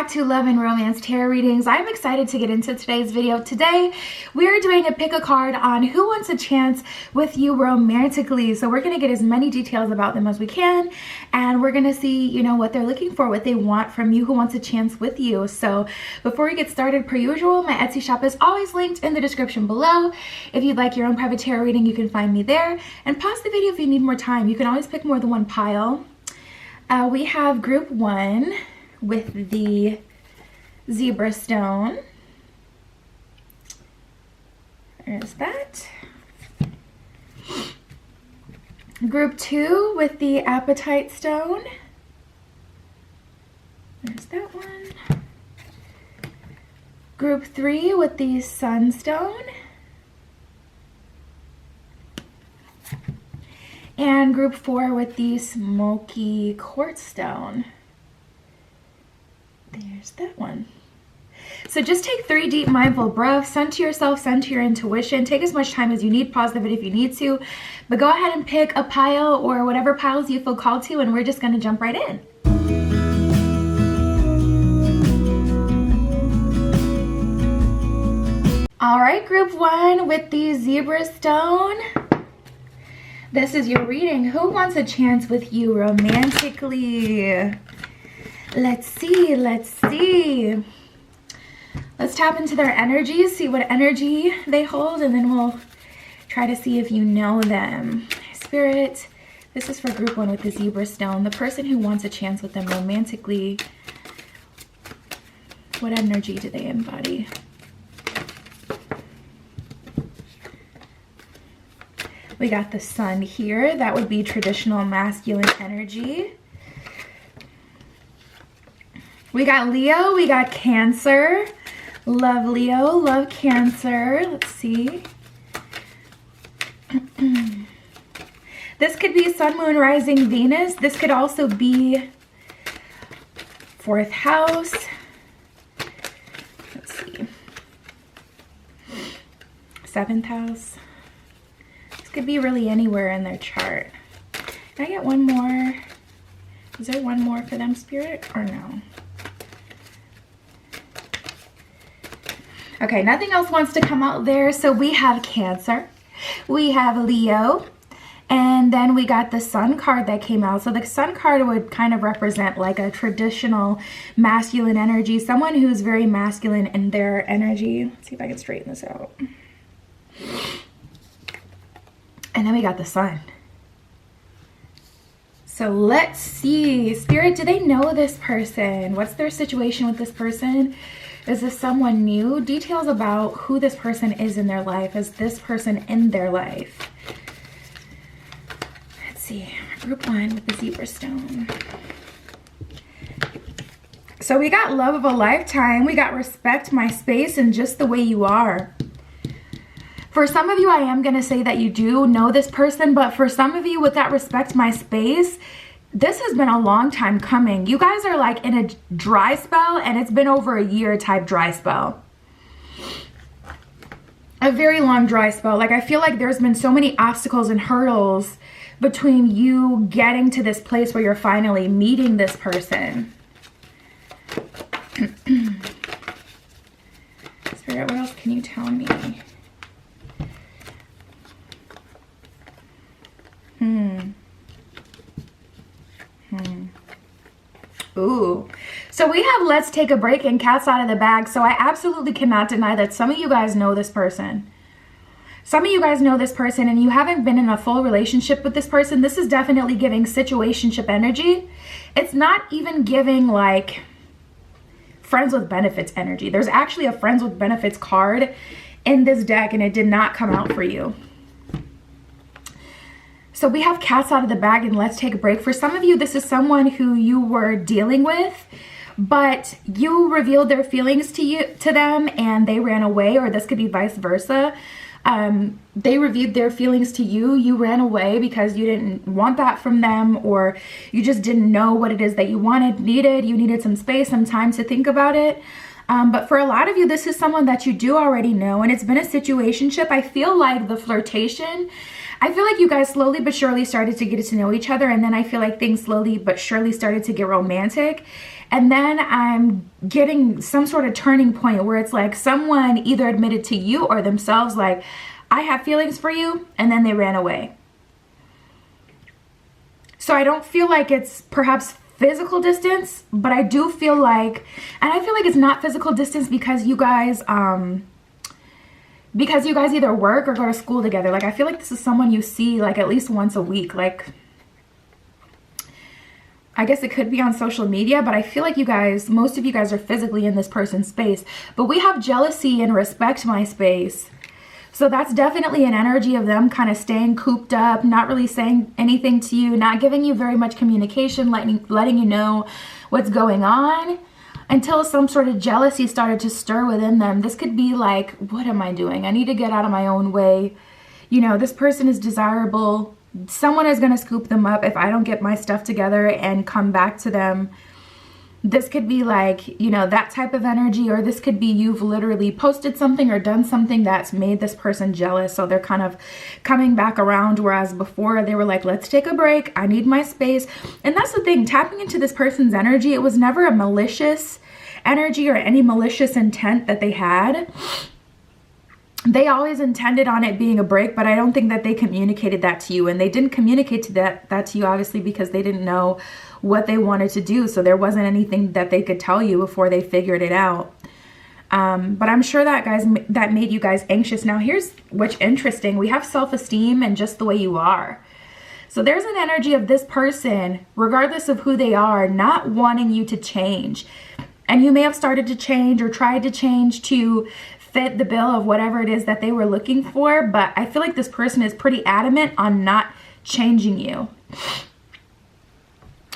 back to Love and Romance Tarot Readings. I'm excited to get into today's video. Today, we're doing a pick a card on who wants a chance with you romantically. So we're going to get as many details about them as we can, and we're going to see, you know, what they're looking for, what they want from you, who wants a chance with you. So before we get started, per usual, my Etsy shop is always linked in the description below. If you'd like your own private tarot reading, you can find me there. And pause the video if you need more time. You can always pick more than one pile. We have group 1 with the zebra stone. There's that. Group 2 with the apatite stone. There's that one. Group 3 with the sunstone. And group 4 with the smoky quartz stone. There's that one. So just take 3 deep mindful breaths, send to yourself, send to your intuition. Take as much time as you need. Pause the video if you need to. But go ahead and pick a pile or whatever piles you feel called to, and we're just going to jump right in. All right, group 1 with the zebra stone. This is your reading. Who wants a chance with you romantically? Let's see, let's see. Let's tap into their energies, see what energy they hold, and then we'll try to see if you know them. Spirit, this is for group 1 with the zebra stone. The person who wants a chance with them romantically, what energy do they embody? We got the sun here. That would be traditional masculine energy. We got Leo, we got Cancer. Love Leo, love Cancer. Let's see. This could be Sun, Moon, Rising, Venus. This could also be 4th house. Let's see. 7th house. This could be really anywhere in their chart. Can I get one more? Is there one more for them, Spirit, or no? Okay, nothing else wants to come out there. So we have Cancer, we have Leo, and then we got the Sun card that came out. So the Sun card would kind of represent like a traditional masculine energy, someone who's very masculine in their energy. Let's see if I can straighten this out. And then we got the Sun. So let's see. Spirit, do they know this person? What's their situation with this person? Is this someone new? Details about who this person is in their life. Is this person in their life? Let's see. Group 1 with the zebra stone. So we got love of a lifetime. We got respect my space and just the way you are. For some of you, I am going to say that you do know this person, but for some of you with that respect my space, this has been a long time coming. You guys are like in a dry spell, and it's been over a year type dry spell. A very long dry spell. Like, I feel like there's been so many obstacles and hurdles between you getting to this place where you're finally meeting this person. Spirit, what else can you tell me? Ooh. So we have let's take a break and cat's out of the bag. So I absolutely cannot deny that some of you guys know this person. Some of you guys know this person and you haven't been in a full relationship with this person. This is definitely giving situationship energy. It's not even giving like friends with benefits energy. There's actually a friends with benefits card in this deck and it did not come out for you. So we have cats out of the bag and let's take a break. For some of you, this is someone who you were dealing with, but you revealed their feelings to them and they ran away, or this could be vice versa. They revealed their feelings to you. You ran away because you didn't want that from them, or you just didn't know what it is that you needed. You needed some space, some time to think about it. But for a lot of you, this is someone that you do already know, and it's been a situationship. I feel like the flirtation I feel like you guys slowly but surely started to get to know each other, and then I feel like things slowly but surely started to get romantic. And then I'm getting some sort of turning point where it's like someone either admitted to you or themselves like, I have feelings for you, and then they ran away. So I don't feel like it's perhaps physical distance, but I do feel like, and I feel like it's not physical distance because you guys either work or go to school together. Like I feel like this is someone you see like at least once a week. Like I guess it could be on social media, but I feel like you guys, most of you guys are physically in this person's space. But we have jealousy and respect my space. So that's definitely an energy of them kind of staying cooped up, not really saying anything to you, not giving you very much communication, letting you know what's going on until some sort of jealousy started to stir within them. This could be like, what am I doing? I need to get out of my own way. You know, this person is desirable. Someone is going to scoop them up if I don't get my stuff together and come back to them. This could be like, you know, that type of energy, or this could be you've literally posted something or done something that's made this person jealous. So they're kind of coming back around, whereas before they were like, let's take a break. I need my space. And that's the thing, tapping into this person's energy, it was never a malicious energy or any malicious intent that they had. They always intended on it being a break, but I don't think that they communicated that to you. And they didn't communicate to that to you, obviously, because they didn't know what they wanted to do. So there wasn't anything that they could tell you before they figured it out. But I'm sure that, guys, that made you guys anxious. Now, here's what's interesting. We have self-esteem and just the way you are. So there's an energy of this person, regardless of who they are, not wanting you to change. And you may have started to change or tried to change to fit the bill of whatever it is that they were looking for, but I feel like this person is pretty adamant on not changing you.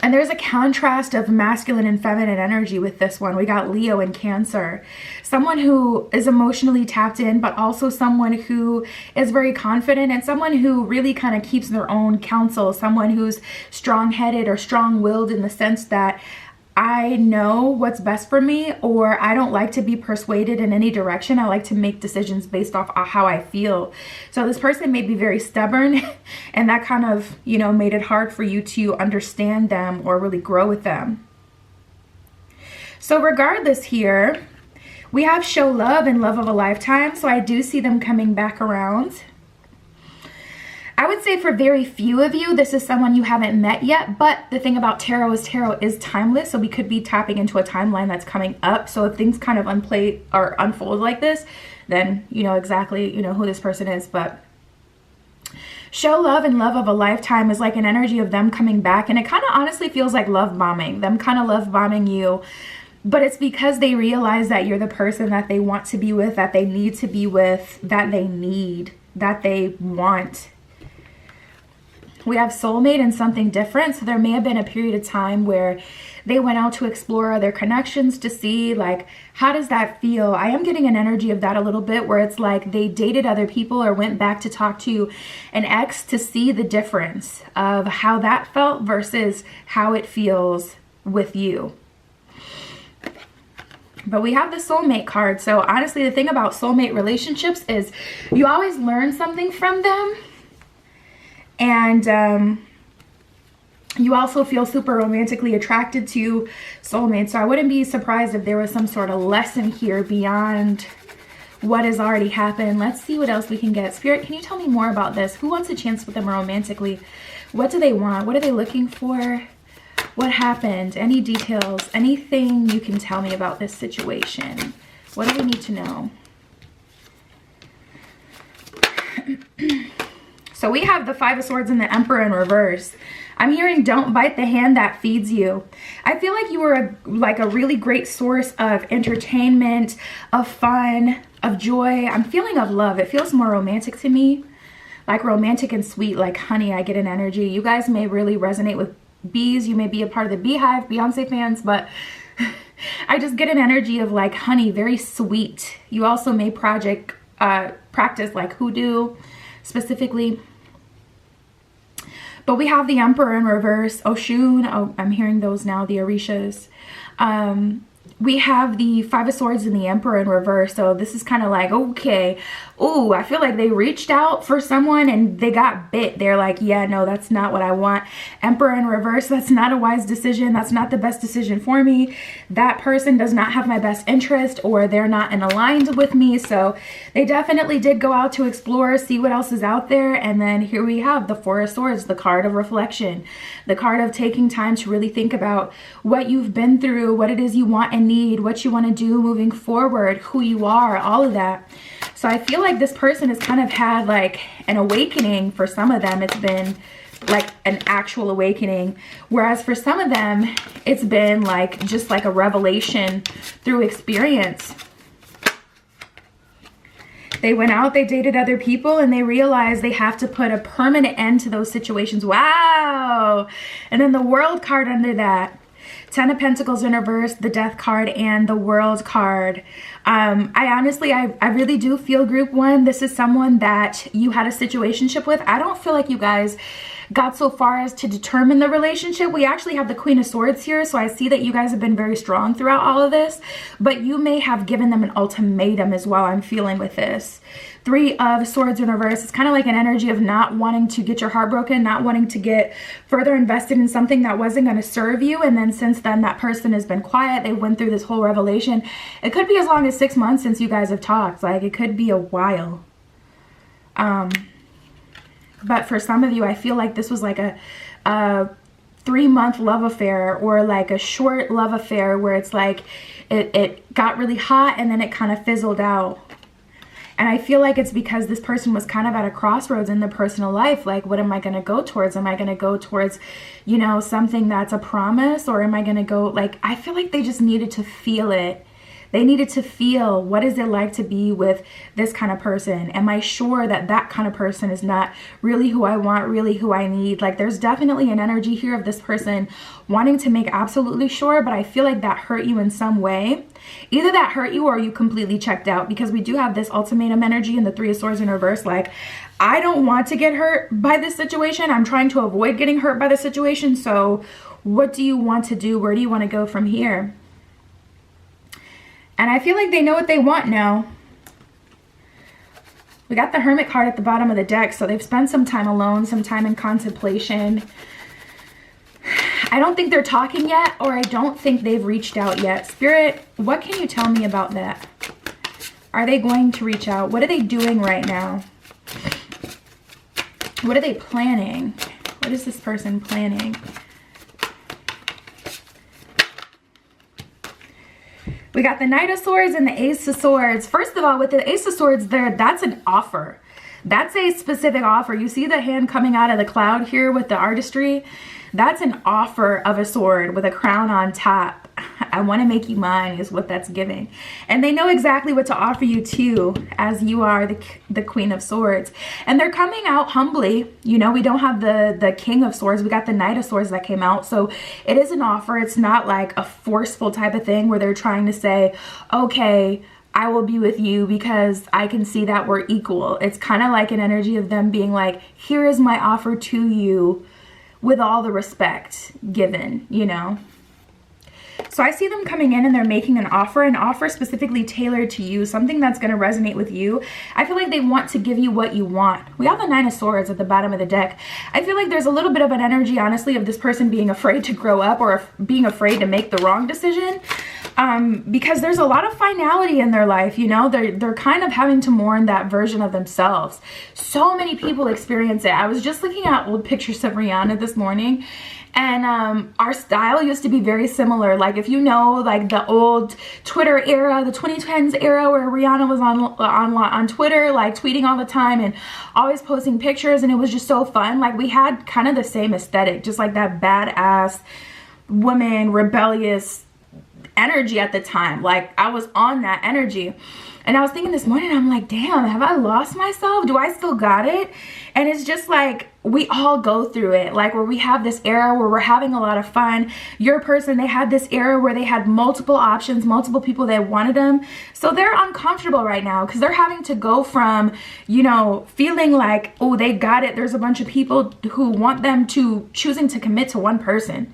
And there's a contrast of masculine and feminine energy with this one. We got Leo and Cancer. Someone who is emotionally tapped in, but also someone who is very confident and someone who really kind of keeps their own counsel. Someone who's strong-headed or strong-willed in the sense that I know what's best for me, or I don't like to be persuaded in any direction. I like to make decisions based off how I feel. So this person may be very stubborn, and that kind of, you know, made it hard for you to understand them or really grow with them. So regardless here, we have show love and love of a lifetime. So I do see them coming back around. I would say for very few of you, this is someone you haven't met yet, but the thing about tarot is timeless, so we could be tapping into a timeline that's coming up. So if things kind of unfold like this, then you know exactly, you know, who this person is. But show love and love of a lifetime is like an energy of them coming back, and it kind of honestly feels like love bombing, them kind of love bombing you. But it's because they realize that you're the person that they want to be with, that they need to be with, that they need, that they want. We have soulmate and something different. So there may have been a period of time where they went out to explore other connections to see, like, how does that feel? I am getting an energy of that a little bit, where it's like they dated other people or went back to talk to an ex to see the difference of how that felt versus how it feels with you. But we have the soulmate card. So honestly, the thing about soulmate relationships is you always learn something from them. And you also feel super romantically attracted to soulmates. So I wouldn't be surprised if there was some sort of lesson here beyond what has already happened. Let's see what else we can get. Spirit, can you tell me more about this? Who wants a chance with them romantically? What do they want? What are they looking for? What happened? Any details? Anything you can tell me about this situation? What do we need to know? So we have the Five of Swords and the Emperor in reverse. I'm hearing don't bite the hand that feeds you. I feel like you were like a really great source of entertainment, of fun, of joy. I'm feeling of love. It feels more romantic to me. Like romantic and sweet, like honey, I get an energy. You guys may really resonate with bees. You may be a part of the Beehive, Beyonce fans, but I just get an energy of like honey, very sweet. You also may practice like hoodoo specifically. But we have the Emperor in reverse, Oshun. Oh, I'm hearing those now, the Orishas. we have the Five of Swords and the Emperor in reverse. So this is kind of like, okay, oh, I feel like they reached out for someone and they got bit. They're like, yeah, no, that's not what I want. Emperor in reverse, that's not a wise decision. That's not the best decision for me. That person does not have my best interest, or they're not in aligned with me. So they definitely did go out to explore, see what else is out there. And then here we have the Four of Swords, the card of reflection, the card of taking time to really think about what you've been through, what it is you want and need, what you want to do moving forward, who you are, all of that. So I feel like this person has kind of had like an awakening. For some of them, it's been like an actual awakening, whereas for some of them, it's been like just like a revelation through experience. They went out, they dated other people, and they realized they have to put a permanent end to those situations. Wow. And then the World card under that. 10 of Pentacles in reverse, the Death card, and the World card. I really do feel, group one, this is someone that you had a situationship with. I don't feel like you guys got so far as to determine the relationship. We actually have the Queen of Swords here, so I see that you guys have been very strong throughout all of this, but you may have given them an ultimatum as well, I'm feeling with this. Three of Swords in reverse. It's kind of like an energy of not wanting to get your heart broken, not wanting to get further invested in something that wasn't going to serve you. And then since then, that person has been quiet. They went through this whole revelation. It could be as long as 6 months since you guys have talked. Like, it could be a while. But for some of you, I feel like this was like a 3-month love affair, or like a short love affair where it's like it got really hot and then it kind of fizzled out. And I feel like it's because this person was kind of at a crossroads in their personal life. Like, what am I going to go towards? Am I going to go towards, you know, something that's a promise? Or am I going to go, like, I feel like they just needed to feel it. They needed to feel, what is it like to be with this kind of person? Am I sure that that kind of person is not really who I want, really who I need? Like, there's definitely an energy here of this person wanting to make absolutely sure, but I feel like that hurt you in some way. Either that hurt you or you completely checked out, because we do have this ultimatum energy and the Three of Swords in reverse. Like, I don't want to get hurt by this situation. I'm trying to avoid getting hurt by the situation. So what do you want to do? Where do you want to go from here? And I feel like they know what they want now. We got the Hermit card at the bottom of the deck, so they've spent some time alone, some time in contemplation. I don't think they're talking yet, or I don't think they've reached out yet. Spirit, what can you tell me about that? Are they going to reach out? What are they doing right now? What are they planning? What is this person planning? We got the Knight of Swords and the Ace of Swords. First of all, with the Ace of Swords there, that's an offer. That's a specific offer. You see the hand coming out of the cloud here with the artistry? That's an offer of a sword with a crown on top. I want to make you mine is what that's giving. And they know exactly what to offer you too, as you are the Queen of Swords. And they're coming out humbly. You know, we don't have the King of Swords. We got the Knight of Swords that came out. So it is an offer. It's not like a forceful type of thing where they're trying to say, okay, I will be with you because I can see that we're equal. It's kind of like an energy of them being like, here is my offer to you with all the respect given, you know. So I see them coming in and they're making an offer specifically tailored to you, something that's going to resonate with you. I feel like they want to give you what you want. We have the Nine of Swords at the bottom of the deck. I feel like there's a little bit of an energy, honestly, of this person being afraid to grow up or being afraid to make the wrong decision. Because there's a lot of finality in their life, you know, they're kind of having to mourn that version of themselves. So many people experience it. I was just looking at old pictures of Rihanna this morning, and our style used to be very similar. Like, if you know, like the old Twitter era, the 2010s era where Rihanna was on Twitter, like tweeting all the time and always posting pictures, and it was just so fun. Like, we had kind of the same aesthetic, just like that badass woman, rebellious energy at the time. Like, I was on that energy, and I was thinking this morning, I'm like, damn, have I lost myself? Do I still got it? And it's just like, we all go through it, like where we have this era where we're having a lot of fun. Your person, they had this era where they had multiple options, multiple people that wanted them. So they're uncomfortable right now because they're having to go from, you know, feeling like, oh, they got it, there's a bunch of people who want them, to choosing to commit to one person.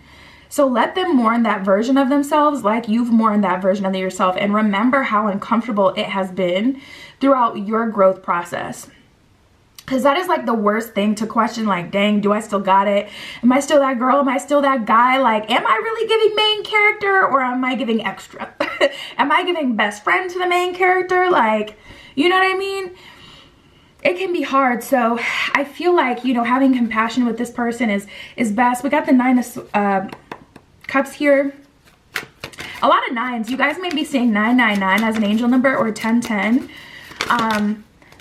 So let them mourn that version of themselves like you've mourned that version of yourself, and remember how uncomfortable it has been throughout your growth process. Because that is like the worst thing to question, like, dang, do I still got it? Am I still that girl? Am I still that guy? Like, am I really giving main character, or am I giving extra? Am I giving best friend to the main character? Like, you know what I mean? It can be hard. So I feel like, you know, having compassion with this person is best. We got the 9 of Cups here. A lot of 9s. You guys may be seeing 999 as an angel number, or 1010.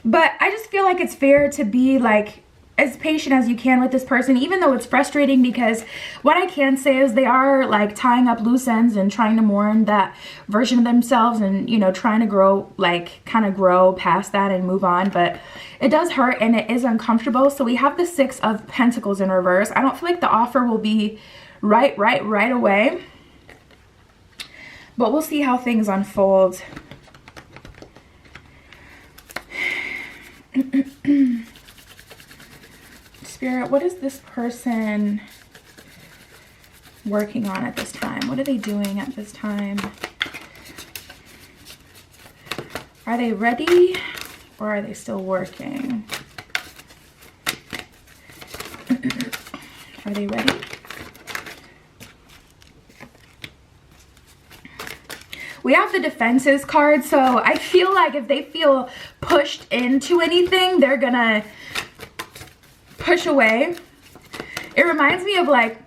But I just feel like it's fair to be like as patient as you can with this person, even though it's frustrating, because what I can say is they are like tying up loose ends and trying to mourn that version of themselves, and, you know, trying to grow, like kind of grow past that and move on. But it does hurt and it is uncomfortable. So we have the 6 of Pentacles in reverse. I don't feel like the offer will be right away, but we'll see how things unfold. Spirit, what is this person working on at this time? What are they doing at this time? Are they ready, or are they still working? Are they ready? We have the Defenses card, so I feel like if they feel pushed into anything, they're gonna push away. It reminds me of like,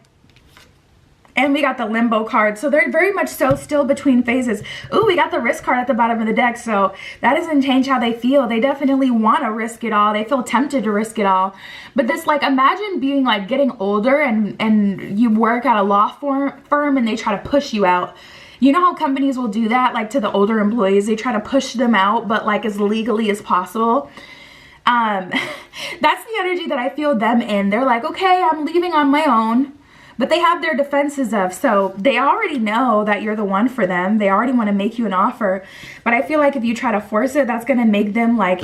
and we got the Limbo card, so they're very much so still between phases. Ooh, we got the Risk card at the bottom of the deck, so that doesn't change how they feel. They definitely want to risk it all. They feel tempted to risk it all. But this, like, imagine being like getting older and you work at a law firm and they try to push you out. You know how companies will do that, like to the older employees, they try to push them out, but like as legally as possible. That's the energy that I feel them in. They're like, okay, I'm leaving on my own, but they have their defenses up. So they already know that you're the one for them. They already want to make you an offer. But I feel like if you try to force it, that's going to make them like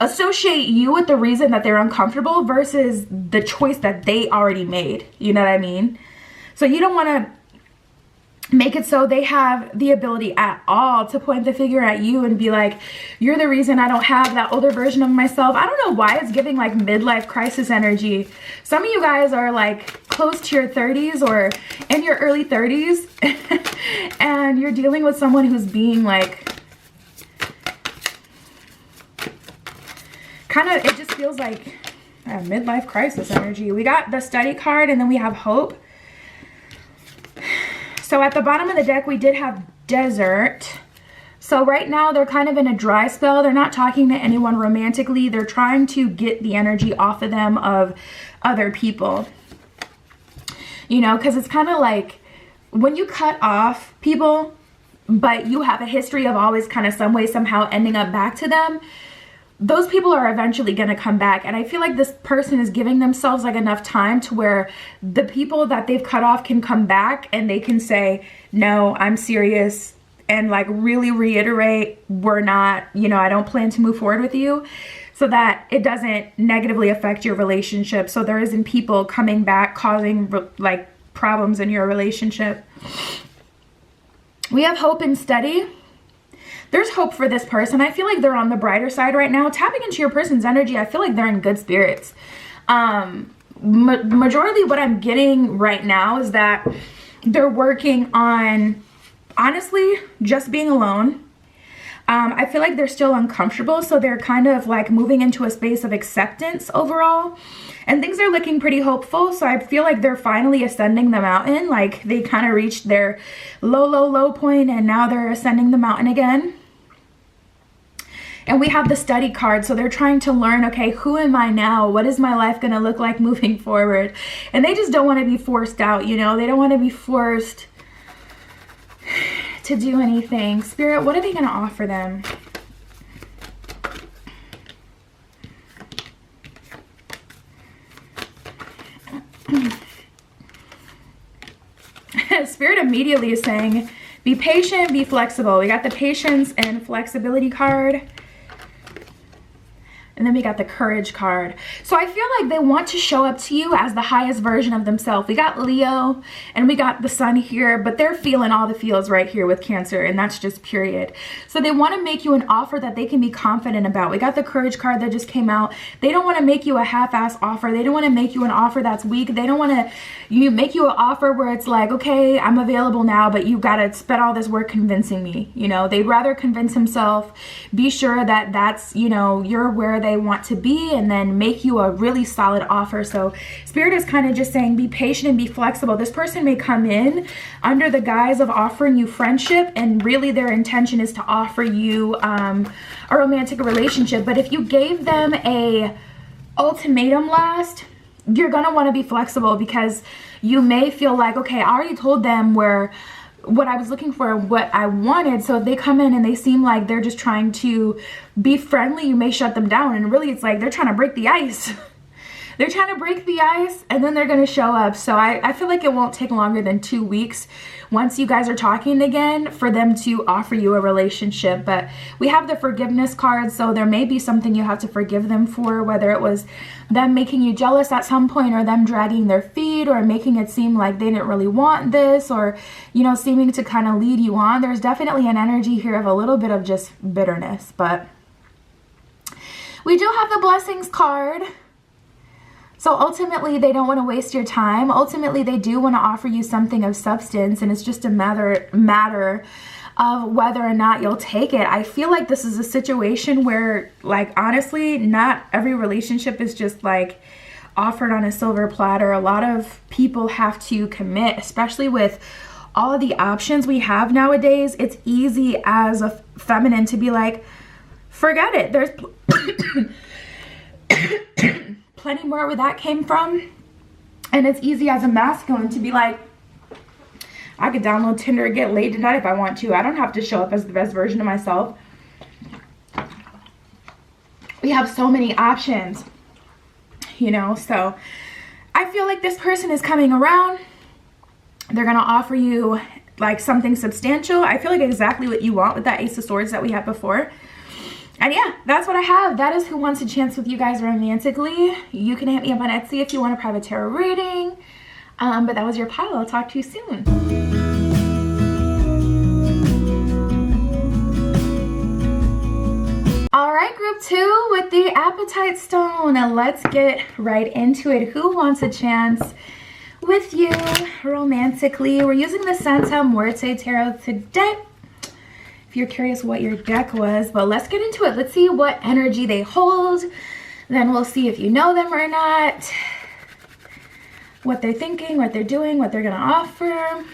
associate you with the reason that they're uncomfortable versus the choice that they already made. You know what I mean? So you don't want to make it so they have the ability at all to point the finger at you and be like, you're the reason I don't have that older version of myself. I don't know why it's giving like midlife crisis energy. Some of you guys are like close to your 30s or in your early 30s and you're dealing with someone who's being like, kind of, it just feels like midlife crisis energy. We got the Study card and then we have Hope. So at the bottom of the deck, we did have Desert. So right now, they're kind of in a dry spell. They're not talking to anyone romantically. They're trying to get the energy off of them of other people. You know, because it's kind of like when you cut off people, but you have a history of always kind of some way, somehow ending up back to them, those people are eventually going to come back. And I feel like this person is giving themselves like enough time to where the people that they've cut off can come back and they can say, no, I'm serious, and like really reiterate, we're not, you know, I don't plan to move forward with you, so that it doesn't negatively affect your relationship. So there isn't people coming back causing like problems in your relationship. We have Hope and Study. There's hope for this person. I feel like they're on the brighter side right now. Tapping into your person's energy, I feel like they're in good spirits. Majority what I'm getting right now is that they're working on, honestly, just being alone. I feel like they're still uncomfortable, so they're kind of like moving into a space of acceptance overall. And things are looking pretty hopeful, so I feel like they're finally ascending the mountain. Like they kind of reached their low point and now they're ascending the mountain again. And we have the Study card, so they're trying to learn, okay, who am I now? What is my life going to look like moving forward? And they just don't want to be forced out, you know? They don't want to be forced to do anything. Spirit, what are they going to offer them? Spirit immediately is saying, be patient, be flexible. We got the Patience and Flexibility card. And then we got the Courage card. So I feel like they want to show up to you as the highest version of themselves. We got Leo and we got the Sun here, but they're feeling all the feels right here with Cancer, and that's just period. So they want to make you an offer that they can be confident about. We got the Courage card that just came out. They don't want to make you a half-ass offer. They don't want to make you an offer that's weak. They don't want to make you an offer where it's like, okay, I'm available now, but you got to spend all this work convincing me. You know, they'd rather convince himself, be sure that that's, you know, you're where they want to be, and then make you a really solid offer. So Spirit is kind of just saying, be patient and be flexible. This person may come in under the guise of offering you friendship, and really their intention is to offer you a romantic relationship. But if you gave them a ultimatum last, you're going to want to be flexible, because you may feel like, okay, I already told them what I was looking for, what I wanted. So if they come in and they seem like they're just trying to be friendly, you may shut them down. And really it's like they're trying to break the ice. They're trying to break the ice, and then they're going to show up. So I feel like it won't take longer than 2 weeks once you guys are talking again for them to offer you a relationship. But we have the forgiveness card, so there may be something you have to forgive them for, whether it was them making you jealous at some point, or them dragging their feet, or making it seem like they didn't really want this, or, you know, seeming to kind of lead you on. There's definitely an energy here of a little bit of just bitterness. But we do have the Blessings card. So ultimately, they don't want to waste your time. Ultimately, they do want to offer you something of substance, and it's just a matter of whether or not you'll take it. I feel like this is a situation where, like, honestly, not every relationship is just like offered on a silver platter. A lot of people have to commit, especially with all of the options we have nowadays. It's easy as a feminine to be like, forget it. There's plenty more where that came from. And it's easy as a masculine to be like, I could download Tinder and get laid tonight if I want to. I don't have to show up as the best version of myself. We have so many options, you know. So I feel like this person is coming around. They're gonna offer you like something substantial. I feel like exactly what you want with that Ace of Swords that we had before. And yeah, that's what I have. That is Who Wants a Chance with You Guys Romantically. You can hit me up on Etsy if you want a private tarot reading. But that was your pile. I'll talk to you soon. All right, group 2 with the Appetite Stone. Now let's get right into it. Who wants a chance with you romantically? We're using the Santa Muerte Tarot today, if you're curious what your deck was. But let's get into it. Let's see what energy they hold. Then we'll see if you know them or not, what they're thinking, what they're doing, what they're gonna offer.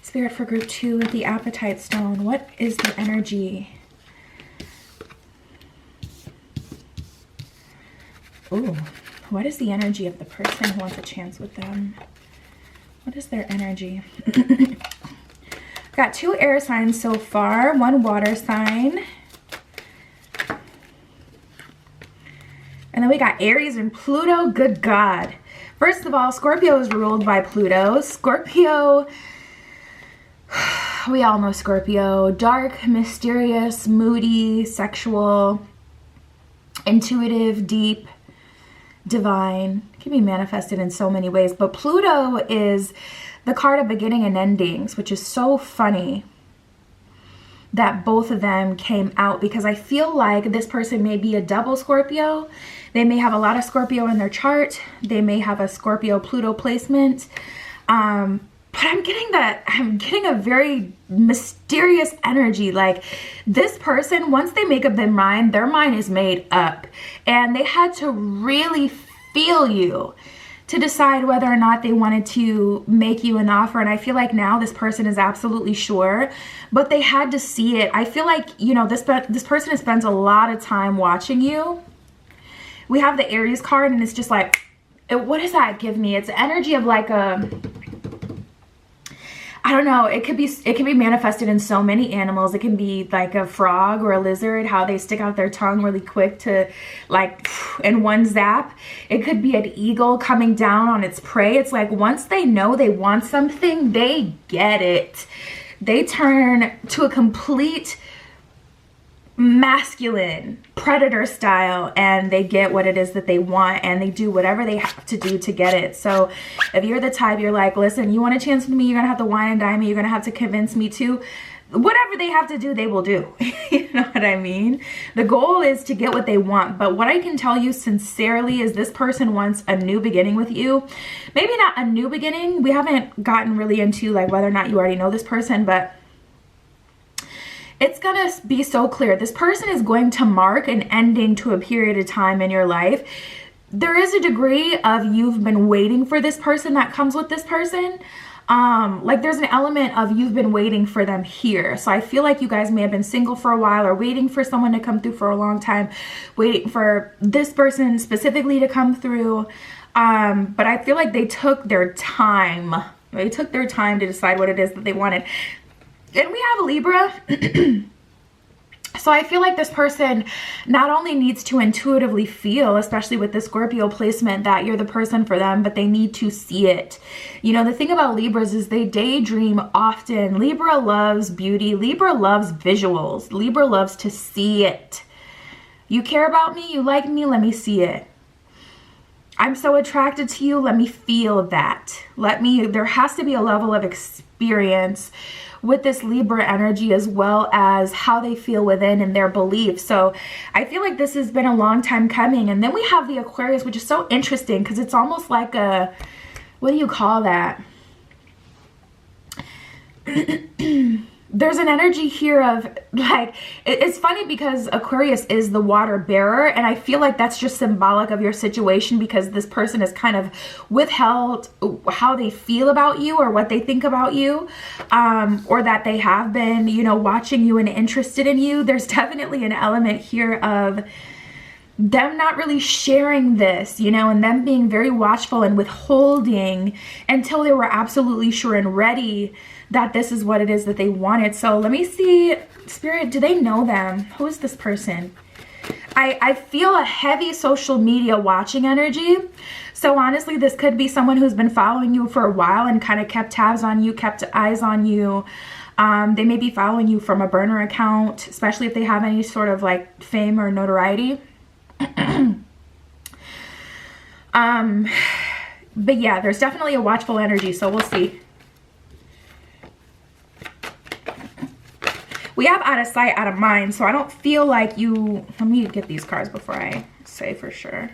Spirit for group 2 with the Appetite Stone. What is the energy? Ooh, what is the energy of the person who wants a chance with them? What is their energy? Got 2 air signs so far, 1 water sign. And then we got Aries and Pluto. Good God. First of all, Scorpio is ruled by Pluto. Scorpio, we all know Scorpio. Dark, mysterious, moody, sexual, intuitive, deep, divine. It can be manifested in so many ways. But Pluto is the card of beginning and endings, which is so funny that both of them came out, because I feel like this person may be a double Scorpio. They may have a lot of Scorpio in their chart. They may have a Scorpio Pluto placement. But I'm getting a very mysterious energy. Like, this person, once they make up their mind is made up. And they had to really feel you to decide whether or not they wanted to make you an offer. And I feel like now this person is absolutely sure, but they had to see it. I feel like, you know, this person has spent a lot of time watching you. We have the Aries card, and it's just like, what does that give me? It's energy of like a, I don't know, it could be manifested in so many animals. It can be like a frog or a lizard, how they stick out their tongue really quick to like in one zap. It could be an eagle coming down on its prey. It's like, once they know they want something, they get it. They turn to a complete masculine, predator style, and they get what it is that they want, and they do whatever they have to do to get it. So if you're the type, you're like, listen, you want a chance with me, you're gonna have to wine and dine me, you're gonna have to convince me to. Whatever they have to do, they will do. You know what I mean? The goal is to get what they want. But what I can tell you sincerely is this person wants a new beginning with you. Maybe not a new beginning. We haven't gotten really into like whether or not you already know this person, but it's gonna be so clear. This person is going to mark an ending to a period of time in your life. There is a degree of you've been waiting for this person that comes with this person. Like there's an element of you've been waiting for them here. So I feel like you guys may have been single for a while or waiting for someone to come through for a long time, waiting for this person specifically to come through. But I feel like they took their time. They took their time to decide what it is that they wanted. And we have a Libra. So I feel like this person not only needs to intuitively feel, especially with the Scorpio placement, that you're the person for them, but they need to see it. You know, the thing about Libras is they daydream often. Libra loves beauty. Libra loves visuals. Libra loves to see it. You care about me? You like me? Let me see it. I'm so attracted to you. Let me feel that. There has to be a level of experience with this Libra energy, as well as how they feel within and their beliefs. So I feel like this has been a long time coming. And then we have the Aquarius, which is so interesting because it's almost like a, what do you call that? There's an energy here of like, it's funny because Aquarius is the water bearer, and I feel like that's just symbolic of your situation because this person has kind of withheld how they feel about you or what they think about you, or that they have been, you know, watching you and interested in you. There's definitely an element here of them not really sharing this, you know, and them being very watchful and withholding until they were absolutely sure and ready that this is what it is that they wanted. So let me see, Spirit, do they know them? Who is this person? I feel a heavy social media watching energy. So honestly, this could be someone who's been following you for a while and kind of kept tabs on you, kept eyes on you. They may be following you from a burner account, especially if they have any sort of like fame or notoriety. But yeah, there's definitely a watchful energy, so we'll see. We have out of sight, out of mind, so I don't feel like you... Let me get these cards before I say for sure.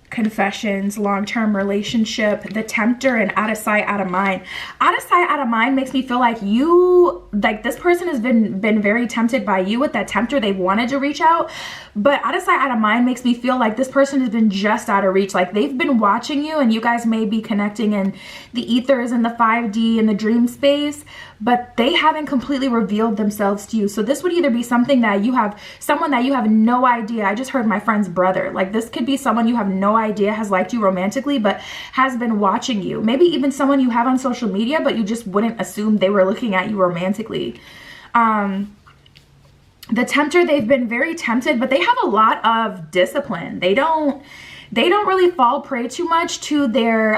Confessions, long-term relationship, the tempter, and out of sight, out of mind. Out of sight, out of mind makes me feel like you, like this person has been very tempted by you with that tempter. They've wanted to reach out, but out of sight, out of mind makes me feel like this person has been just out of reach. Like they've been watching you, and you guys may be connecting in the ethers and the 5D and the dream space, but they haven't completely revealed themselves to you. So this would either be something that you have, someone that you have no idea. I just heard my friend's brother. Like this could be someone you have no idea has liked you romantically, but has been watching you. Maybe even someone you have on social media, but you just wouldn't assume they were looking at you romantically. The tempter, they've been very tempted, but they have a lot of discipline. They don't really fall prey too much to their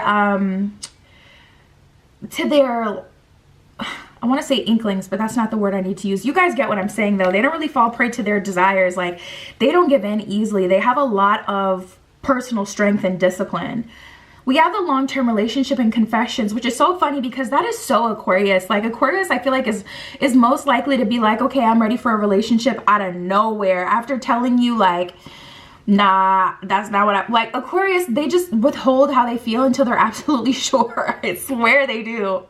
I want to say inklings, but that's not the word I need to use. You guys get what I'm saying though. They don't really fall prey to their desires. Like they don't give in easily. They have a lot of personal strength and discipline. We have the long-term relationship and confessions, which is so funny because that is so Aquarius. Like Aquarius, I feel like is most likely to be like, okay, I'm ready for a relationship out of nowhere after telling you like, nah, that's not what I like. Aquarius, they just withhold how they feel until they're absolutely sure. I swear they do.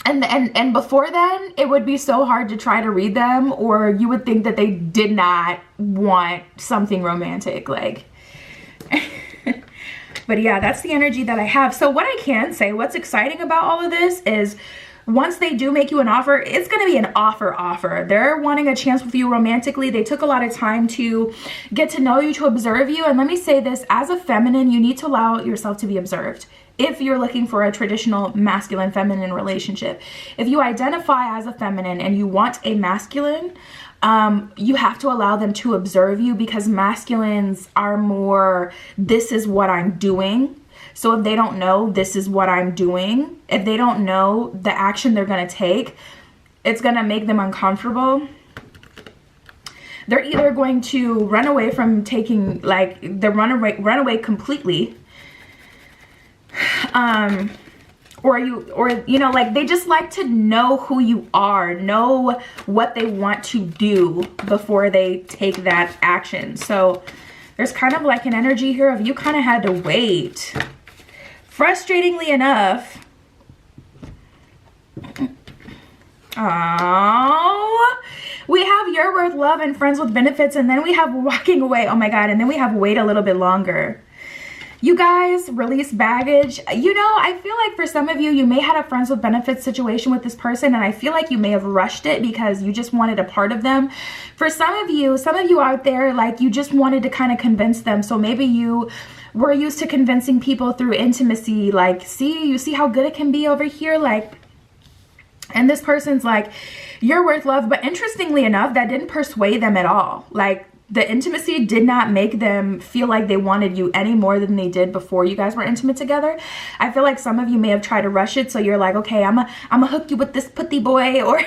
And before then, it would be so hard to try to read them, or you would think that they did not want something romantic, like. But yeah, that's the energy that I have. So what I can say, what's exciting about all of this is once they do make you an offer, it's going to be an offer. They're wanting a chance with you romantically. They took a lot of time to get to know you, to observe you. And let me say this, as a feminine, you need to allow yourself to be observed. If you're looking for a traditional masculine-feminine relationship, if you identify as a feminine and you want a masculine, you have to allow them to observe you, because masculines are more, this is what I'm doing. So if they don't know this is what I'm doing, if they don't know the action they're going to take, it's going to make them uncomfortable. They're either going to run away from taking, like, they run away completely. Or you know, like, they just like to know who you are, know what they want to do before they take that action. So there's kind of like an energy here of you kind of had to wait. Frustratingly enough, oh, we have you're worth love and friends with benefits, and then we have walking away. Oh my God, and then we have wait a little bit longer. You guys, release baggage. You know, I feel like for some of you, you may have a friends with benefits situation with this person, and I feel like you may have rushed it because you just wanted a part of them. For some of you out there, like, you just wanted to kind of convince them. So maybe you were used to convincing people through intimacy, like, you see how good it can be over here, like, and this person's like, you're worth love. But interestingly enough, that didn't persuade them at all. Like, the intimacy did not make them feel like they wanted you any more than they did before you guys were intimate together. I feel like some of you may have tried to rush it. So you're like, okay, I'm a hook you with this putty boy. Or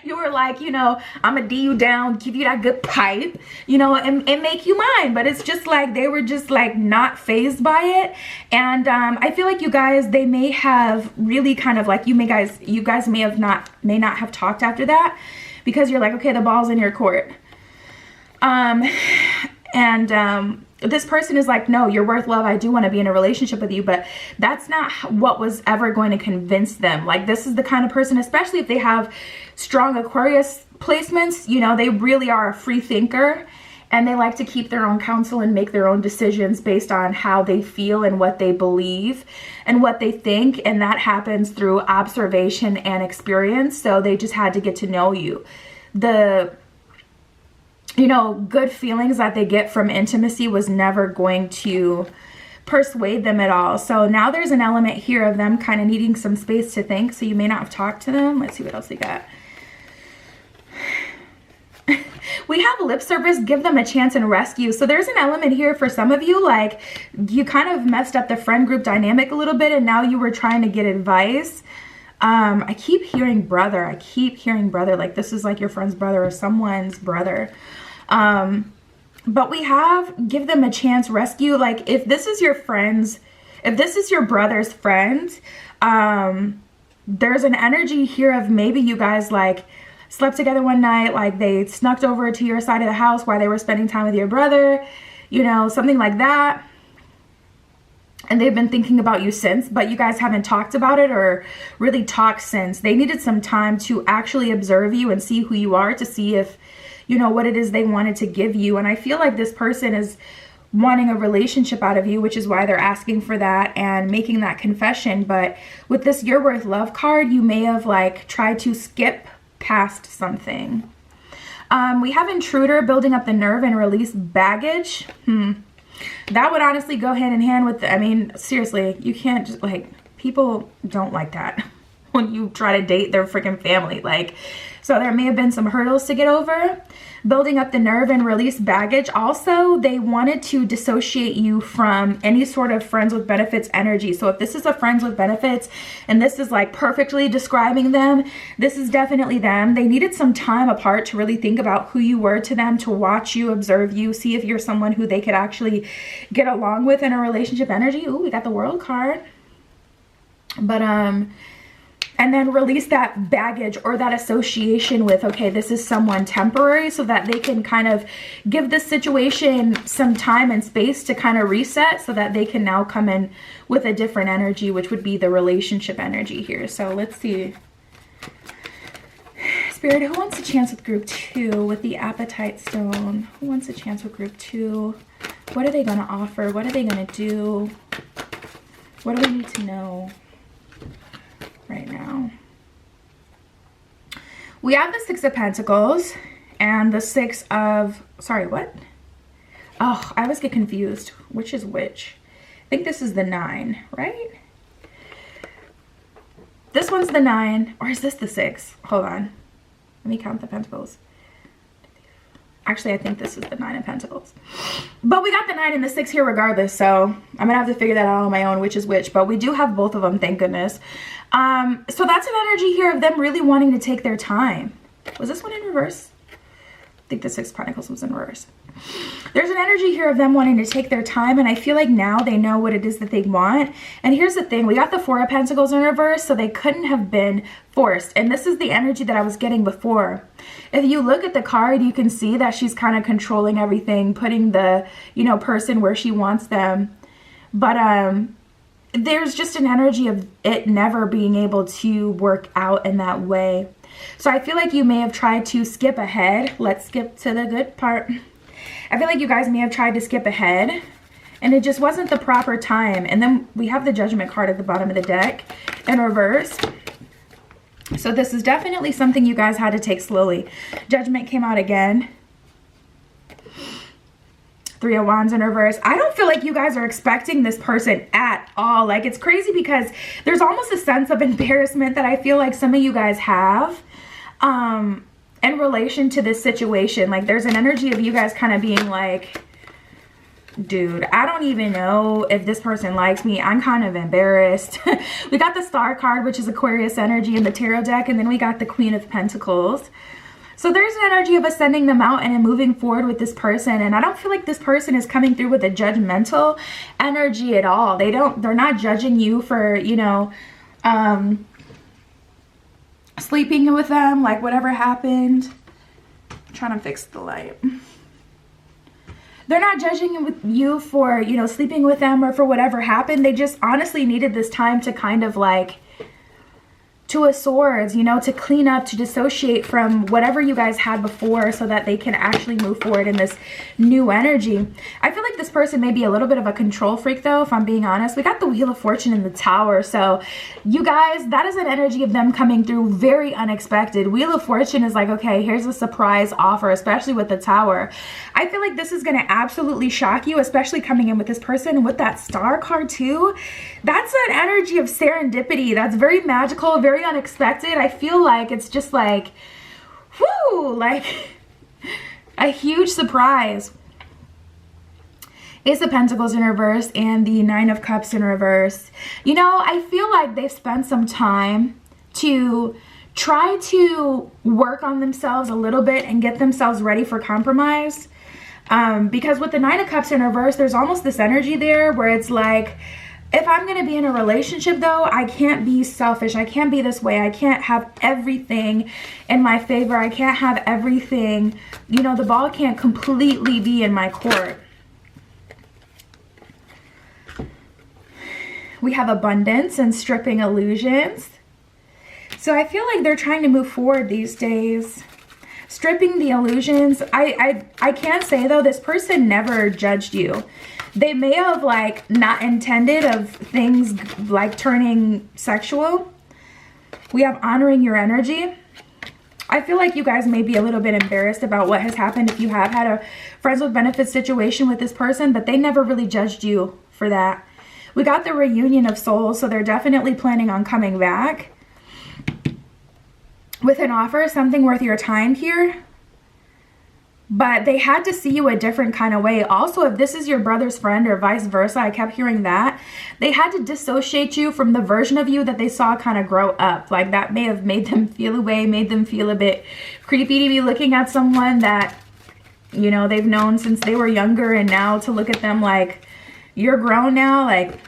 you were like, you know, I'm a D you down, give you that good pipe, you know, and make you mine. But it's just like, they were just like not fazed by it. And I feel like you guys, they may have really kind of like, you guys may not have talked after that, because you're like, okay, the ball's in your court. This person is like, no, you're worth love. I do want to be in a relationship with you, but that's not what was ever going to convince them. Like, this is the kind of person, especially if they have strong Aquarius placements, you know, they really are a free thinker, and they like to keep their own counsel and make their own decisions based on how they feel and what they believe and what they think. And that happens through observation and experience. So they just had to get to know you. You know, good feelings that they get from intimacy was never going to persuade them at all. So now there's an element here of them kind of needing some space to think. So you may not have talked to them. Let's see what else we got. We have lip service, give them a chance, and rescue. So there's an element here for some of you, like, you kind of messed up the friend group dynamic a little bit, and now you were trying to get advice. I keep hearing brother. Like, this is like your friend's brother or someone's brother. But we have give them a chance, rescue. Like, if this is your brother's friend, there's an energy here of maybe you guys like slept together one night, like they snuck over to your side of the house while they were spending time with your brother, you know, something like that. And they've been thinking about you since, but you guys haven't talked about it or really talked since. They needed some time to actually observe you and see who you are, to see if, you know, what it is they wanted to give you. And I feel like this person is wanting a relationship out of you, which is why they're asking for that and making that confession. But with this You're Worth Love card, you may have like tried to skip past something. We have intruder, building up the nerve and release baggage. That would honestly go hand in hand with, I mean, seriously, you can't just like, people don't like that when you try to date their freaking family. Like, so there may have been some hurdles to get over. Building up the nerve and release baggage. Also, they wanted to dissociate you from any sort of friends with benefits energy. So if this is a friends with benefits and this is like perfectly describing them, this is definitely them. They needed some time apart to really think about who you were to them, to watch you, observe you, see if you're someone who they could actually get along with in a relationship energy. Ooh, we got the World card. But and then release that baggage or that association with, okay, this is someone temporary, so that they can kind of give this situation some time and space to kind of reset, so that they can now come in with a different energy, which would be the relationship energy here. So let's see. Spirit, who wants a chance with group 2 with the Appetite Stone? Who wants a chance with group 2? What are they going to offer? What are they going to do? What do we need to know right now? We have the Six of Pentacles and the Six of, sorry, what? Oh, I always get confused. Which is which? I think this is the 9, right? This one's the 9, or is this the 6? Hold on. Let me count the Pentacles. Actually, I think this is the 9 of Pentacles. But we got the 9 and the 6 here regardless, so I'm gonna have to figure that out on my own, which is which. But we do have both of them, thank goodness. So that's an energy here of them really wanting to take their time. Was this one in reverse? I think the 6 of Pentacles was in reverse. There's an energy here of them wanting to take their time, and I feel like now they know what it is that they want. And here's the thing, we got the 4 of Pentacles in reverse, so they couldn't have been forced. And this is the energy that I was getting before. If you look at the card, you can see that she's kind of controlling everything, putting the, you know, person where she wants them. But there's just an energy of it never being able to work out in that way. So I feel like you may have tried to skip ahead. Let's skip to the good part. I feel like you guys may have tried to skip ahead and it just wasn't the proper time. And then we have the Judgment card at the bottom of the deck in reverse. So this is definitely something you guys had to take slowly. Judgment came out again. 3 of Wands in reverse. I don't feel like you guys are expecting this person at all. Like, it's crazy because there's almost a sense of embarrassment that I feel like some of you guys have in relation to this situation. Like, there's an energy of you guys kind of being like, dude, I don't even know if this person likes me. I'm kind of embarrassed. We got the Star card, which is Aquarius energy in the tarot deck, and then we got the Queen of Pentacles. So there's an energy of us sending them out and moving forward with this person. And I don't feel like this person is coming through with a judgmental energy at all. They're not judging you for, you know, sleeping with them, like whatever happened. I'm trying to fix the light. They're not judging you for, you know, sleeping with them or for whatever happened. They just honestly needed this time to kind of like, Two of Swords, you know, to clean up, to dissociate from whatever you guys had before so that they can actually move forward in this new energy. I feel like this person may be a little bit of a control freak though, if I'm being honest. We got the Wheel of Fortune in the Tower. So you guys, that is an energy of them coming through very unexpected. Wheel of Fortune is like, okay, here's a surprise offer, especially with the Tower. I feel like this is going to absolutely shock you, especially coming in with this person with that Star card too. That's an energy of serendipity. That's very magical, very unexpected. I feel like it's just like, whoo, like a huge surprise. Ace of Pentacles in reverse and the 9 of Cups in reverse. You know, I feel like they've spent some time to try to work on themselves a little bit and get themselves ready for compromise. Because with the 9 of Cups in reverse, there's almost this energy there where it's like, if I'm going to be in a relationship though, I can't be selfish. I can't be this way. I can't have everything in my favor. I can't have everything, you know, the ball can't completely be in my court. We have abundance and stripping illusions. So I feel like they're trying to move forward these days. Stripping the illusions. I can say though, this person never judged you. They may have like not intended of things like turning sexual. We have honoring your energy. I feel like you guys may be a little bit embarrassed about what has happened if you have had a friends with benefits situation with this person, but they never really judged you for that. We got the reunion of souls, so they're definitely planning on coming back with an offer, something worth your time here. But they had to see you a different kind of way. Also, if this is your brother's friend or vice versa, I kept hearing that. They had to dissociate you from the version of you that they saw kind of grow up. Like that may have made them feel away, made them feel a bit creepy to be looking at someone that, you know, they've known since they were younger, and now to look at them like, you're grown now. Like,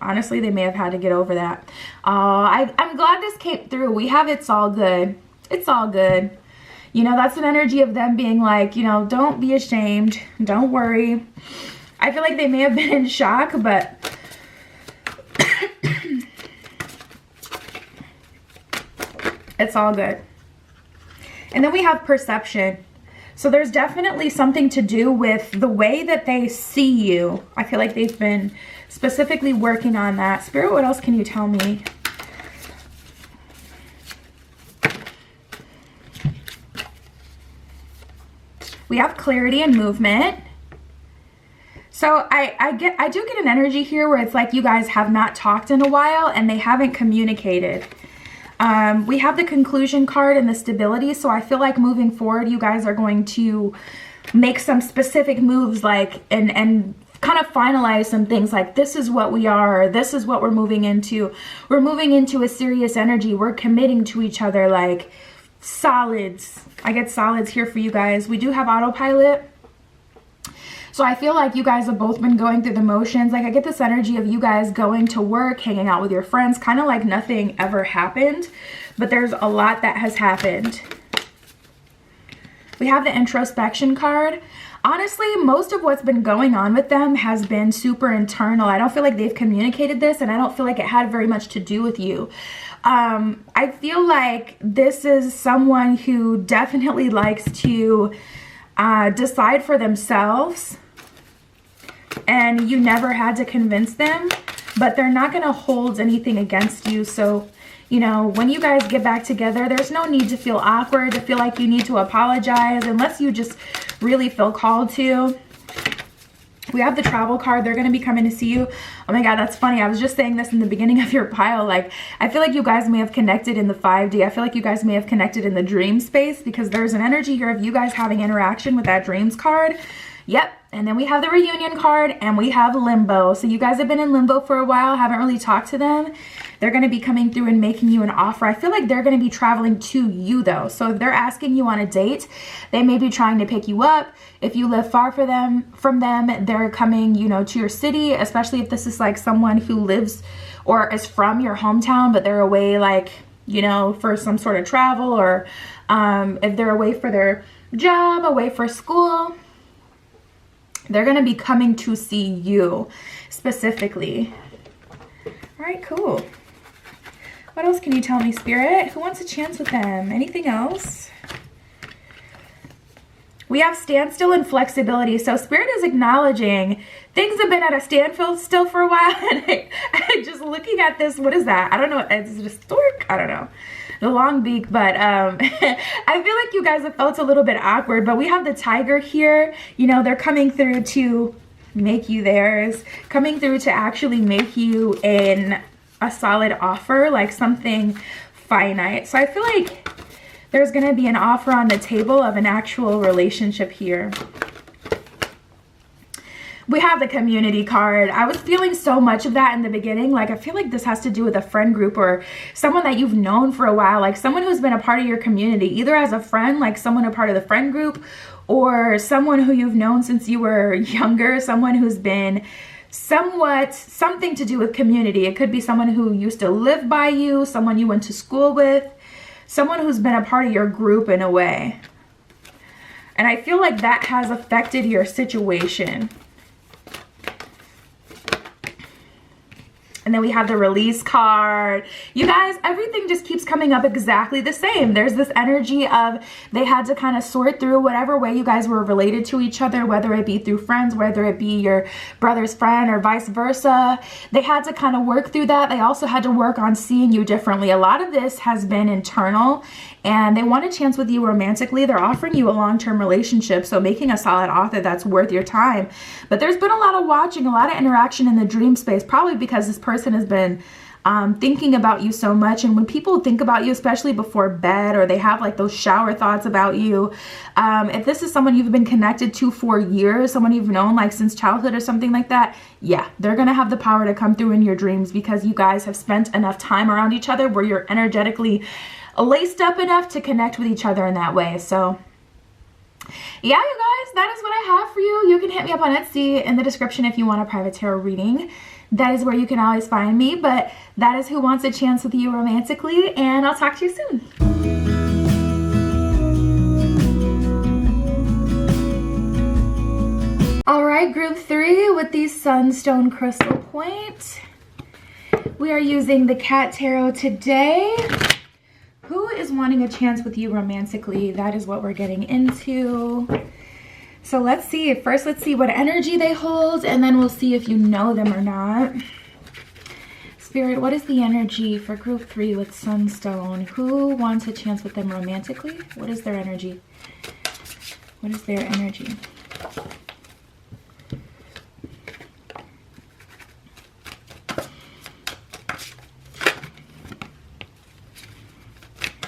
honestly, they may have had to get over that. I'm glad this came through. We have It's All Good. It's all good. You know, that's an energy of them being like, you know, don't be ashamed. Don't worry. I feel like they may have been in shock, but it's all good. And then we have perception. So there's definitely something to do with the way that they see you. I feel like they've been specifically working on that. Spirit, what else can you tell me? We have clarity and movement. So I do get an energy here where it's like you guys have not talked in a while and they haven't communicated. We have the conclusion card and the stability. So I feel like moving forward, you guys are going to make some specific moves, like, and kind of finalize some things, like this is what we are, this is what we're moving into. We're moving into a serious energy. We're committing to each other, like solids. I get solids here for you guys. We do have autopilot. So I feel like you guys have both been going through the motions. Like I get this energy of you guys going to work, hanging out with your friends, kind of like nothing ever happened, but there's a lot that has happened. We have the introspection card. Honestly, most of what's been going on with them has been super internal. I don't feel like they've communicated this, and I don't feel like it had very much to do with you. I feel like this is someone who definitely likes to decide for themselves, and you never had to convince them, but they're not going to hold anything against you. So, you know, when you guys get back together, there's no need to feel awkward, to feel like you need to apologize, unless you just really feel called to. We have the travel card. They're going to be coming to see you. Oh my God, that's funny. I was just saying this in the beginning of your pile. Like, I feel like you guys may have connected in the 5D. I feel like you guys may have connected in the dream space, because there's an energy here of you guys having interaction with that dreams card. Yep. And then we have the reunion card, and we have limbo. So you guys have been in limbo for a while, haven't really talked to them. They're going to be coming through and making you an offer. I feel like they're going to be traveling to you though. So if they're asking you on a date, they may be trying to pick you up. If you live far from them, they're coming, you know, to your city, especially if this is like someone who lives or is from your hometown, but they're away, like, you know, for some sort of travel, or if they're away for their job, away for school. They're going to be coming to see you specifically. All right, cool. What else can you tell me, Spirit? Who wants a chance with them? Anything else? We have standstill and flexibility. So Spirit is acknowledging things have been at a standstill still for a while. And I just looking at this, what is that? I don't know. Is it a stork? I don't know. The long beak, but I feel like you guys have felt a little bit awkward, but we have the tiger here. You know, they're coming through to make you theirs, coming through to actually make you a solid offer, like something finite. So I feel like there's going to be an offer on the table of an actual relationship here. We have the community card. I was feeling so much of that in the beginning. Like, I feel like this has to do with a friend group or someone that you've known for a while, like someone who's been a part of your community, either as a friend, like someone a part of the friend group, or someone who you've known since you were younger, someone who's been something to do with community. It could be someone who used to live by you, someone you went to school with, someone who's been a part of your group in a way. And I feel like that has affected your situation. And then we have the release card. You guys, everything just keeps coming up exactly the same. There's this energy of they had to kind of sort through whatever way you guys were related to each other, whether it be through friends, whether it be your brother's friend or vice versa. They had to kind of work through that. They also had to work on seeing you differently. A lot of this has been internal, and they want a chance with you romantically. They're offering you a long-term relationship, so making a solid offer that's worth your time. But there's been a lot of watching, a lot of interaction in the dream space, probably because this person has been thinking about you so much. And when people think about you, especially before bed, or they have like those shower thoughts about you, if this is someone you've been connected to for years, someone you've known like since childhood or something like that, yeah, they're gonna have the power to come through in your dreams because you guys have spent enough time around each other where you're energetically laced up enough to connect with each other in that way. So yeah, you guys, that is what I have for you. You can hit me up on Etsy in the description if you want a private tarot reading. That is where you can always find me, but that is Who Wants a Chance with You Romantically, and I'll talk to you soon. All right, group 3 with the Sunstone Crystal Point. We are using the Cat Tarot today. Who is wanting a chance with you romantically? That is what we're getting into. So let's see. First, let's see what energy they hold, and then we'll see if you know them or not. Spirit, what is the energy for group 3 with Sunstone? Who wants a chance with them romantically? What is their energy? What is their energy?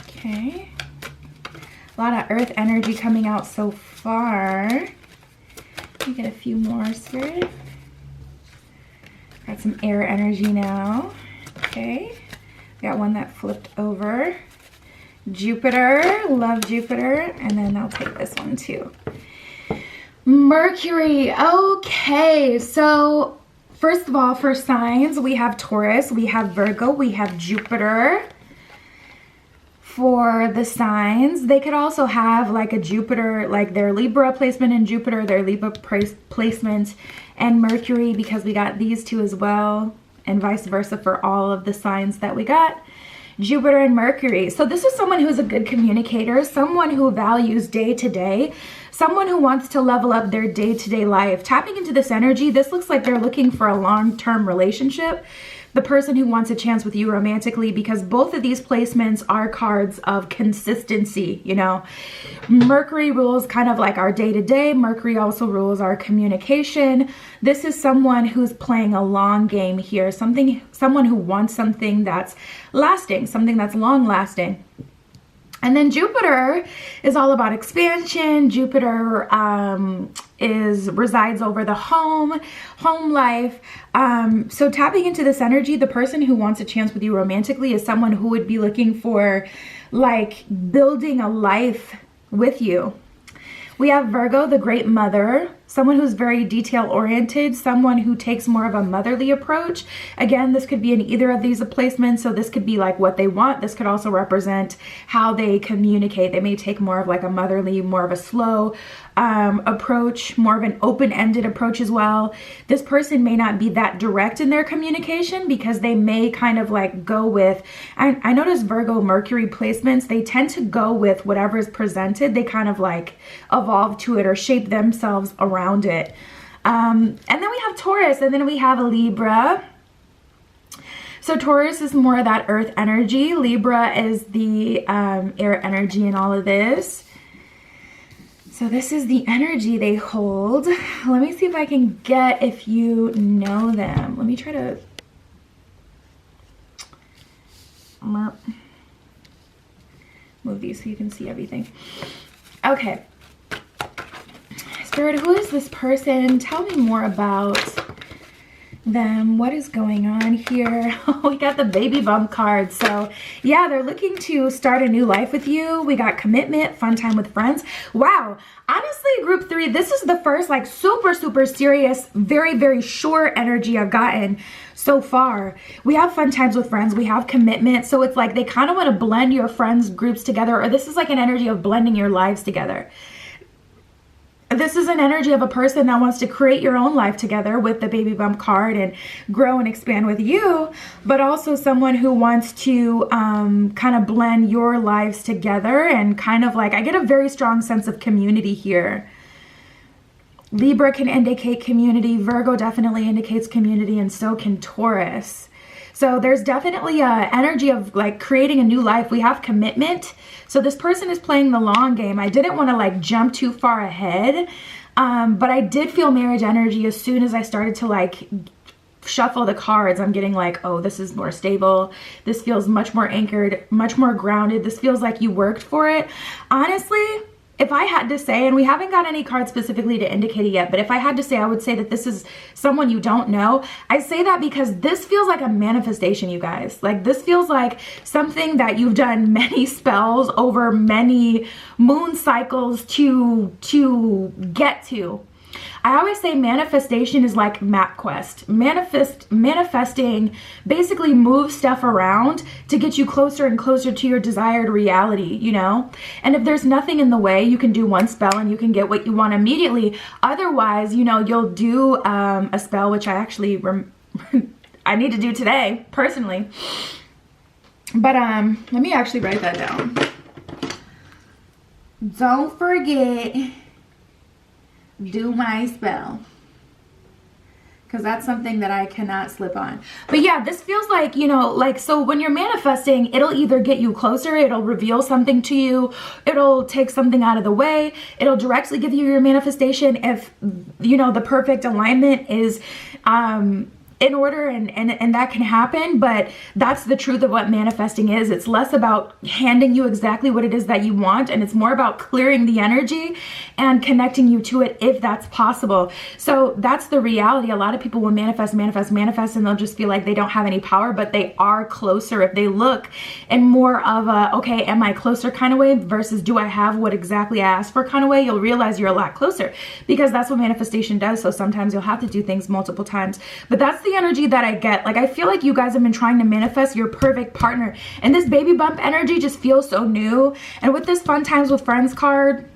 Okay. A lot of earth energy coming out so far. Let me get a few more, Spirit. Got some air energy now. Okay. Got one that flipped over. Jupiter, love Jupiter. And then I'll take this one too. Mercury. Okay, so first of all, for signs, we have Taurus, we have Virgo, we have Jupiter. For the signs, they could also have like a Jupiter, like their Libra placement in Jupiter, their Libra placement and Mercury, because we got these two as well, and vice versa for all of the signs that we got. Jupiter and Mercury. So this is someone who's a good communicator, someone who values day to day, someone who wants to level up their day-to-day life. Tapping into this energy, this looks like they're looking for a long-term relationship. The person who wants a chance with you romantically, because both of these placements are cards of consistency, you know. Mercury rules kind of like our day-to-day. Mercury also rules our communication. This is someone who's playing a long game here. Someone who wants something that's lasting, something that's long-lasting. And then Jupiter is all about expansion. Jupiter resides over the home life. So tapping into this energy, the person who wants a chance with you romantically is someone who would be looking for like building a life with you. We have Virgo, the great mother, someone who's very detail oriented, someone who takes more of a motherly approach. Again, this could be in either of these placements. So this could be like what they want. This could also represent how they communicate. They may take more of like a motherly, more of a slow approach, more of an open-ended approach as well. This person may not be that direct in their communication because they may kind of like go with, I notice Virgo Mercury placements, they tend to go with whatever is presented. They kind of like evolve to it or shape themselves around it. And then we have Taurus, and then we have a Libra. So Taurus is more of that earth energy. Libra is the air energy in all of this. So this is the energy they hold. Let me see if I can get if you know them. Let me try to move these so you can see everything. Okay. Spirit, who is this person? Tell me more about them. What is going on here? We got the baby bump card. So yeah, they're looking to start a new life with you. We got commitment, fun time with friends. Wow. Honestly, group 3, this is the first like super serious, very short energy I've gotten so far. We have fun times with friends. We have commitment. So it's like they kind of want to blend your friends groups together, or this is like an energy of blending your lives together. This is an energy of a person that wants to create your own life together with the baby bump card and grow and expand with you, but also someone who wants to kind of blend your lives together and kind of like, I get a very strong sense of community here. Libra can indicate community. Virgo definitely indicates community, and so can Taurus. So there's definitely a energy of like creating a new life. We have commitment. So this person is playing the long game. I didn't want to like jump too far ahead, but I did feel marriage energy as soon as I started to like shuffle the cards. I'm getting like, oh, this is more stable. This feels much more anchored, much more grounded. This feels like you worked for it. Honestly, if I had to say, and we haven't got any cards specifically to indicate it yet, but if I had to say, I would say that this is someone you don't know. I say that because this feels like a manifestation, you guys. Like this feels like something that you've done many spells over many moon cycles to get to. I always say manifestation is like MapQuest. Manifesting basically moves stuff around to get you closer and closer to your desired reality, you know? And if there's nothing in the way, you can do one spell and you can get what you want immediately. Otherwise, you know, you'll do a spell, which I actually I need to do today, personally. But let me actually write that down. Don't forget, do my spell, because that's something that I cannot slip on. But yeah, this feels like, you know, like, so when you're manifesting, it'll either get you closer, it'll reveal something to you, it'll take something out of the way, it'll directly give you your manifestation if, you know, the perfect alignment is in order, and that can happen, but that's the truth of what manifesting is. It's less about handing you exactly what it is that you want, and it's more about clearing the energy and connecting you to it if that's possible. So that's the reality. A lot of people will manifest, and they'll just feel like they don't have any power, but they are closer if they look in more of a, okay, am I closer kind of way versus do I have what exactly I asked for kind of way. You'll realize you're a lot closer, because that's what manifestation does. So sometimes you'll have to do things multiple times, but that's the energy that I get. Like, I feel like you guys have been trying to manifest your perfect partner, and this baby bump energy just feels so new. And with this fun times with friends card,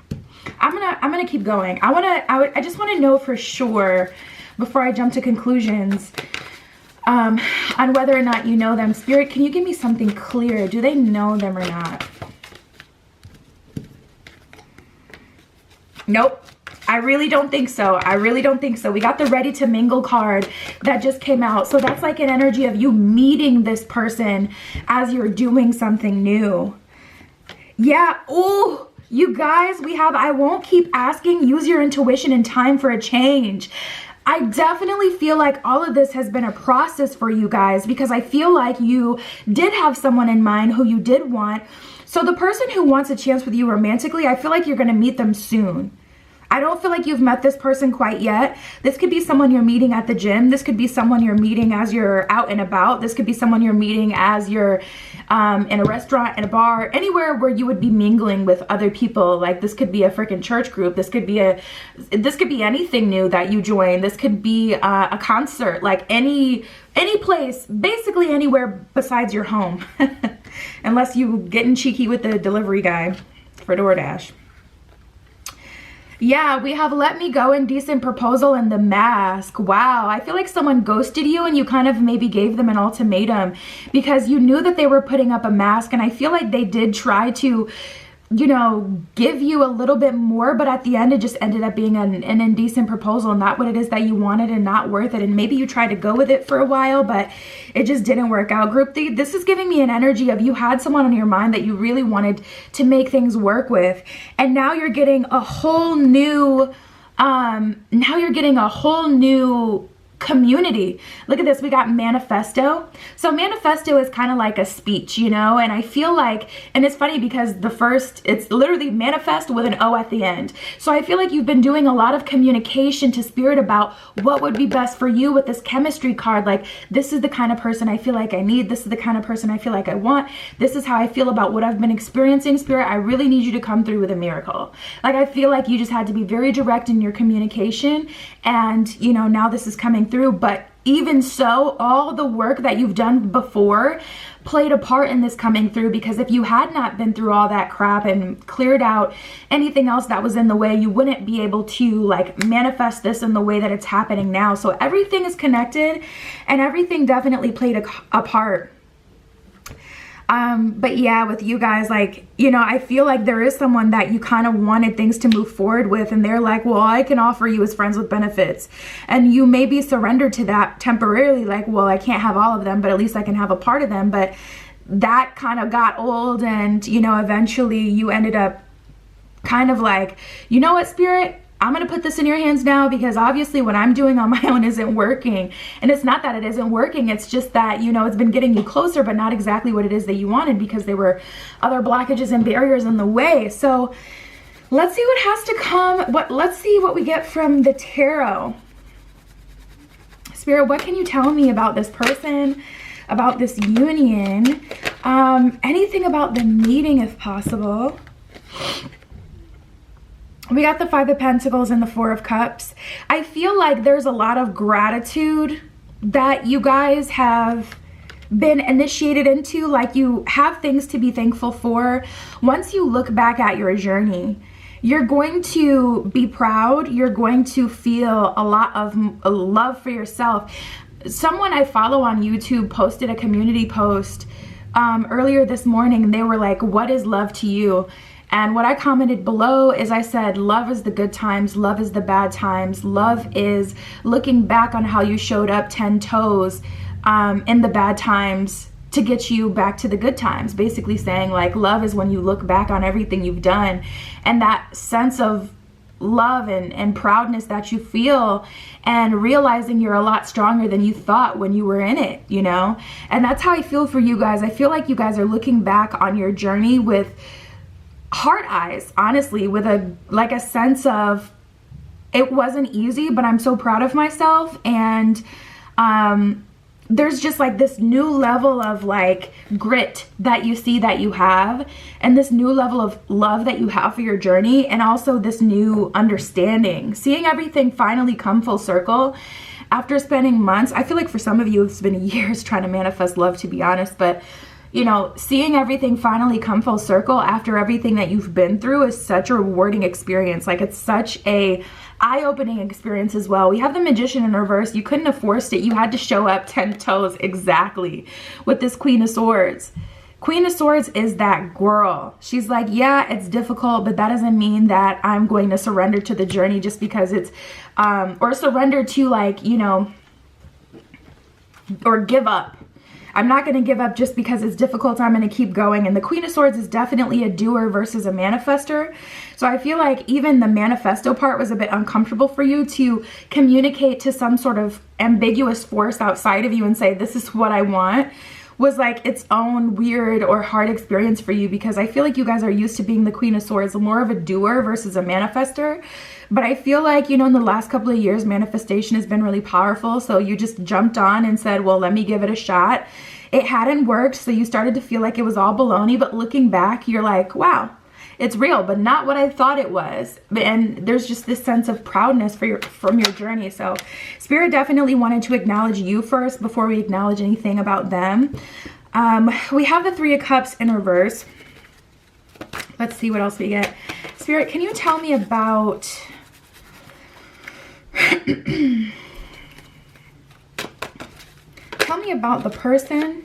I'm gonna keep going. I just want to know for sure before I jump to conclusions on whether or not you know them. Spirit, can you give me something clear? Do they know them or not? Nope. I really don't think so. I really don't think so. We got the ready to mingle card that just came out. So that's like an energy of you meeting this person as you're doing something new. Yeah. Oh, you guys, we have, I won't keep asking, use your intuition in time for a change. I definitely feel like all of this has been a process for you guys, because I feel like you did have someone in mind who you did want. So the person who wants a chance with you romantically, I feel like you're going to meet them soon. I don't feel like you've met this person quite yet. This could be someone you're meeting at the gym. This could be someone you're meeting as you're out and about. This could be someone you're meeting as you're in a restaurant, in a bar, anywhere where you would be mingling with other people. Like, this could be a freaking church group. This could be anything new that you join. This could be a concert, like any place, basically anywhere besides your home. Unless you getting cheeky with the delivery guy for DoorDash. Yeah, we have Let Me Go, Indecent Proposal, and The Mask. Wow, I feel like someone ghosted you and you kind of maybe gave them an ultimatum because you knew that they were putting up a mask, and I feel like they did try to, you know, give you a little bit more, but at the end it just ended up being an indecent proposal, not what it is that you wanted and not worth it. And maybe you tried to go with it for a while, but it just didn't work out. Group, this is giving me an energy of you had someone on your mind that you really wanted to make things work with, and now you're getting a whole new community. Look at this, we got manifesto. So manifesto is kind of like a speech, you know, and I feel like, and it's funny because the first, it's literally manifest with an O at the end. So I feel like you've been doing a lot of communication to spirit about what would be best for you with this chemistry card. Like, this is the kind of person I feel like I need. This is the kind of person I feel like I want. This is how I feel about what I've been experiencing. Spirit, I really need you to come through with a miracle. Like, I feel like you just had to be very direct in your communication, and you know, now this is coming through. But even so, all the work that you've done before played a part in this coming through, because if you had not been through all that crap and cleared out anything else that was in the way, you wouldn't be able to like manifest this in the way that it's happening now. So everything is connected and everything definitely played a part. But yeah, with you guys, like, you know, I feel like there is someone that you kind of wanted things to move forward with, and they're like, well, I can offer you as friends with benefits. And you maybe surrendered to that temporarily, like, well, I can't have all of them, but at least I can have a part of them. But that kind of got old, and, you know, eventually you ended up kind of like, you know what, Spirit? I'm going to put this in your hands now, because obviously what I'm doing on my own isn't working. And it's not that it isn't working. It's just that, you know, it's been getting you closer, but not exactly what it is that you wanted, because there were other blockages and barriers in the way. So let's see what has to come. Let's see what we get from the tarot. Spirit, what can you tell me about this person, about this union? Anything about the meeting if possible. We got the Five of Pentacles and the Four of Cups. I feel like there's a lot of gratitude that you guys have been initiated into. Like, you have things to be thankful for. Once you look back at your journey, you're going to be proud. You're going to feel a lot of love for yourself. Someone I follow on YouTube posted a community post earlier this morning. They were like, what is love to you? And what I commented below is, I said, love is the good times, love is the bad times, love is looking back on how you showed up 10 toes in the bad times to get you back to the good times. Basically saying, like, love is when you look back on everything you've done, and that sense of love and proudness that you feel, and realizing you're a lot stronger than you thought when you were in it, you know? And that's how I feel for you guys. I feel like you guys are looking back on your journey with heart eyes, honestly, with a sense of, it wasn't easy, but I'm so proud of myself. And there's just like this new level of like grit that you see that you have, and this new level of love that you have for your journey, and also this new understanding, seeing everything finally come full circle after spending months. I feel like for some of you it's been years trying to manifest love, to be honest, but you know, seeing everything finally come full circle after everything that you've been through is such a rewarding experience. Like, it's such a eye-opening experience as well. We have the Magician in reverse. You couldn't have forced it. You had to show up 10 toes exactly with this Queen of Swords. Queen of Swords is that girl. She's like, yeah, it's difficult, but that doesn't mean that I'm going to surrender to the journey just because it's, or surrender to, like, you know, or give up. I'm not going to give up just because it's difficult. I'm going to keep going. And the Queen of Swords is definitely a doer versus a manifester. So I feel like even the manifesto part was a bit uncomfortable for you to communicate to some sort of ambiguous force outside of you and say, this is what I want, was like its own weird or hard experience for you, because I feel like you guys are used to being the Queen of Swords, more of a doer versus a manifester. But I feel like, you know, in the last couple of years, manifestation has been really powerful. So you just jumped on and said, well, let me give it a shot. It hadn't worked, so you started to feel like it was all baloney. But looking back, you're like, wow, it's real, but not what I thought it was. And there's just this sense of proudness from your journey. So Spirit definitely wanted to acknowledge you first before we acknowledge anything about them. We have the Three of Cups in reverse. Let's see what else we get. Spirit, can you tell me about... Tell me about the person.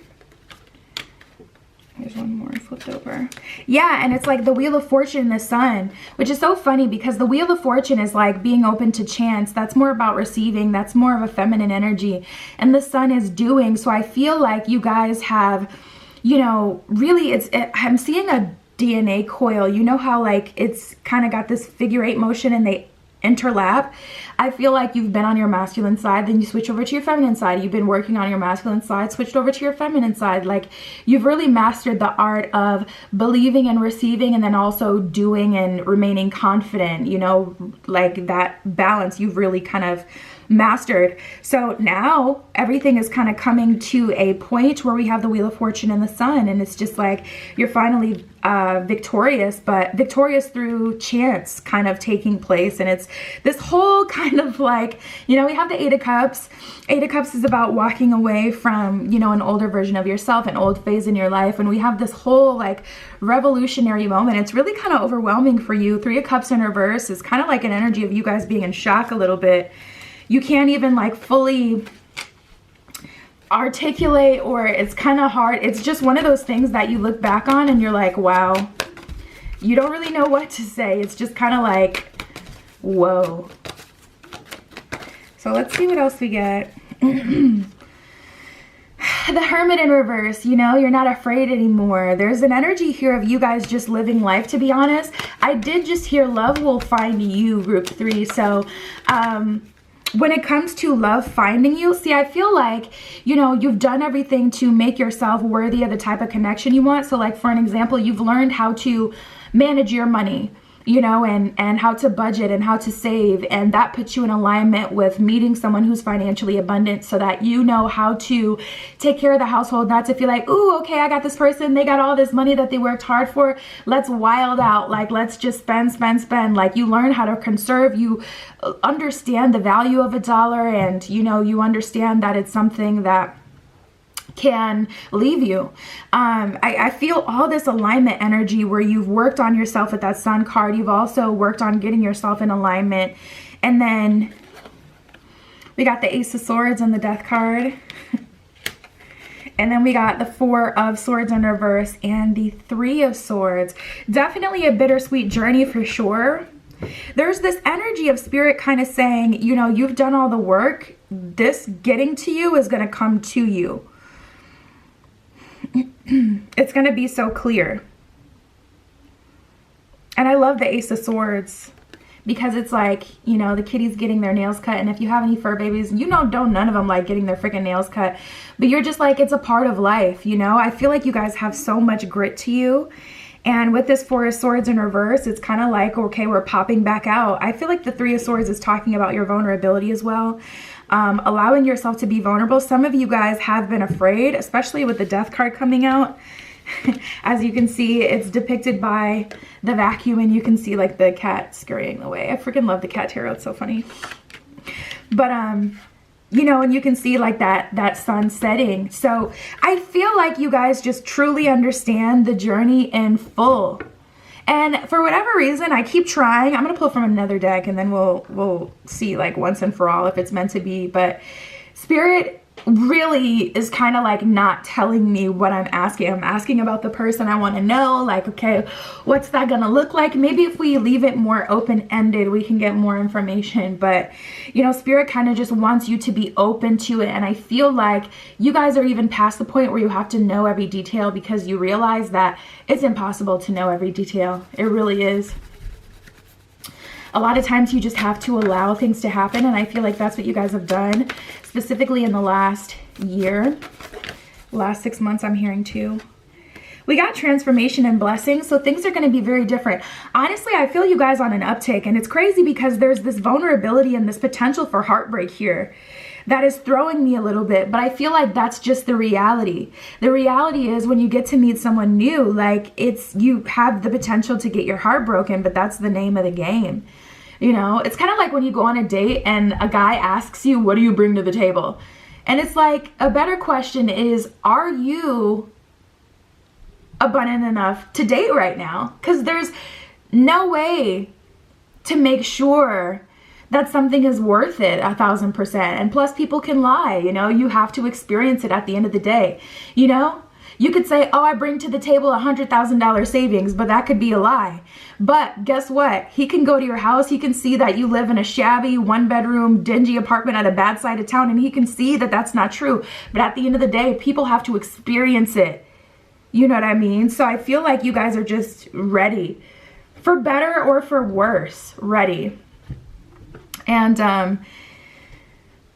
There's one more flipped over. Yeah, and it's like the Wheel of Fortune and the Sun, which is so funny because the Wheel of Fortune is like being open to chance. That's more about receiving. That's more of a feminine energy. And the Sun is doing. So I feel like you guys have, you know, really I'm seeing a DNA coil. You know how like it's kind of got this figure 8 motion and they interlap. I feel like you've been on your masculine side, then you switch over to your feminine side. You've been working on your masculine side, switched over to your feminine side. Like, you've really mastered the art of believing and receiving, and then also doing and remaining confident, you know, like that balance you've really kind of mastered. So now everything is kind of coming to a point where we have the Wheel of Fortune and the Sun, and it's just like you're finally victorious, but victorious through chance kind of taking place. And it's this whole kind of like, you know, we have the Eight of Cups. Eight of Cups is about walking away from, you know, an older version of yourself, an old phase in your life. And we have this whole like revolutionary moment. It's really kind of overwhelming for you. Three of Cups in reverse is kind of like an energy of you guys being in shock a little bit. You can't even like fully articulate, or it's kind of hard. It's just one of those things that you look back on and you're like, wow, you don't really know what to say. It's just kind of like, whoa. So let's see what else we get. The Hermit in reverse, you know, you're not afraid anymore. There's an energy here of you guys just living life, to be honest. I did just hear love will find you, group 3. So, when it comes to love finding you, see, I feel like, you know, you've done everything to make yourself worthy of the type of connection you want. So like, for an example, you've learned how to manage your money, you know, and how to budget and how to save. And that puts you in alignment with meeting someone who's financially abundant, so that you know how to take care of the household, not to feel like, ooh, okay, I got this person, they got all this money that they worked hard for, let's wild out, like, let's just spend. Like, you learn how to conserve, you understand the value of a dollar, and, you know, you understand that it's something that can leave you. I feel all this alignment energy where you've worked on yourself with that Sun card. You've also worked on getting yourself in alignment. And then we got the Ace of Swords and the Death card. And then we got the Four of Swords in reverse and the Three of Swords. Definitely a bittersweet journey for sure. There's this energy of Spirit kind of saying, you know, you've done all the work. This getting to you is going to come to you. It's going to be so clear. And I love the Ace of Swords, because it's like, you know, the kitty's getting their nails cut. And if you have any fur babies, you know, none of them like getting their freaking nails cut. But you're just like, it's a part of life, you know? I feel like you guys have so much grit to you. And with this Four of Swords in reverse, it's kind of like, okay, we're popping back out. I feel like the Three of Swords is talking about your vulnerability as well. Allowing yourself to be vulnerable. Some of you guys have been afraid, especially with the Death card coming out. As you can see, it's depicted by the vacuum, and you can see like the cat scurrying away. I freaking love the cat tarot. It's so funny. But you know, and you can see like that sun setting. So I feel like you guys just truly understand the journey in full. And for whatever reason, I keep trying. I'm gonna pull from another deck, and then we'll see like once and for all if it's meant to be. But Spirit really is kind of like not telling me what I'm asking. I'm asking about the person I want to know, like, okay, what's that gonna look like? Maybe if we leave it more open-ended, we can get more information. But you know, Spirit kind of just wants you to be open to it. And I feel like you guys are even past the point where you have to know every detail, because you realize that it's impossible to know every detail. It really is. A lot of times you just have to allow things to happen, and I feel like that's what you guys have done, specifically in the last year, last 6 months. I'm hearing too. We got transformation and blessings, so things are going to be very different. Honestly, I feel you guys on an uptick, and it's crazy because there's this vulnerability and this potential for heartbreak here that is throwing me a little bit, but I feel like that's just the reality. The reality is when you get to meet someone new, like you have the potential to get your heart broken, but that's the name of the game. You know, it's kind of like when you go on a date and a guy asks you, what do you bring to the table? And it's like, a better question is, are you abundant enough to date right now? Because there's no way to make sure that something is worth it 1000%. And plus, people can lie, you know, you have to experience it at the end of the day. You know, you could say, oh, I bring to the table $100,000 savings, but that could be a lie. But guess what? He can go to your house. He can see that you live in a shabby 1-bedroom dingy apartment at a bad side of town, and he can see that that's not true. But at the end of the day, people have to experience it. You know what I mean? So I feel like you guys are just ready, for better or for worse, ready. And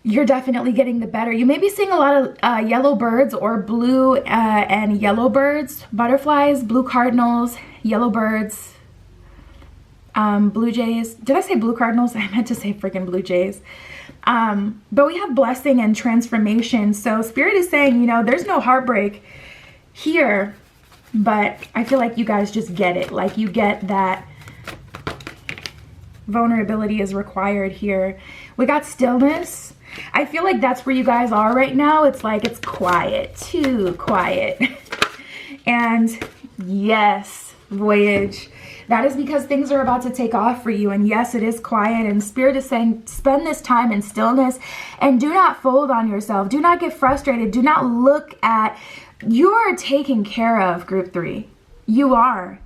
you're definitely getting the better. You may be seeing a lot of yellow birds or blue and yellow birds, butterflies, blue cardinals, yellow birds, blue jays. Did I say blue cardinals? I meant to say freaking blue jays. But we have blessing and transformation. So Spirit is saying, you know, there's no heartbreak here, but I feel like you guys just get it. Like, you get that vulnerability is required here. We got stillness. I feel like that's where you guys are right now. It's like, it's quiet, too quiet. And yes, voyage. That is because things are about to take off for you. And yes, it is quiet. And Spirit is saying, spend this time in stillness and do not fold on yourself. Do not get frustrated. Do not look at, you are taken care of, group 3. You are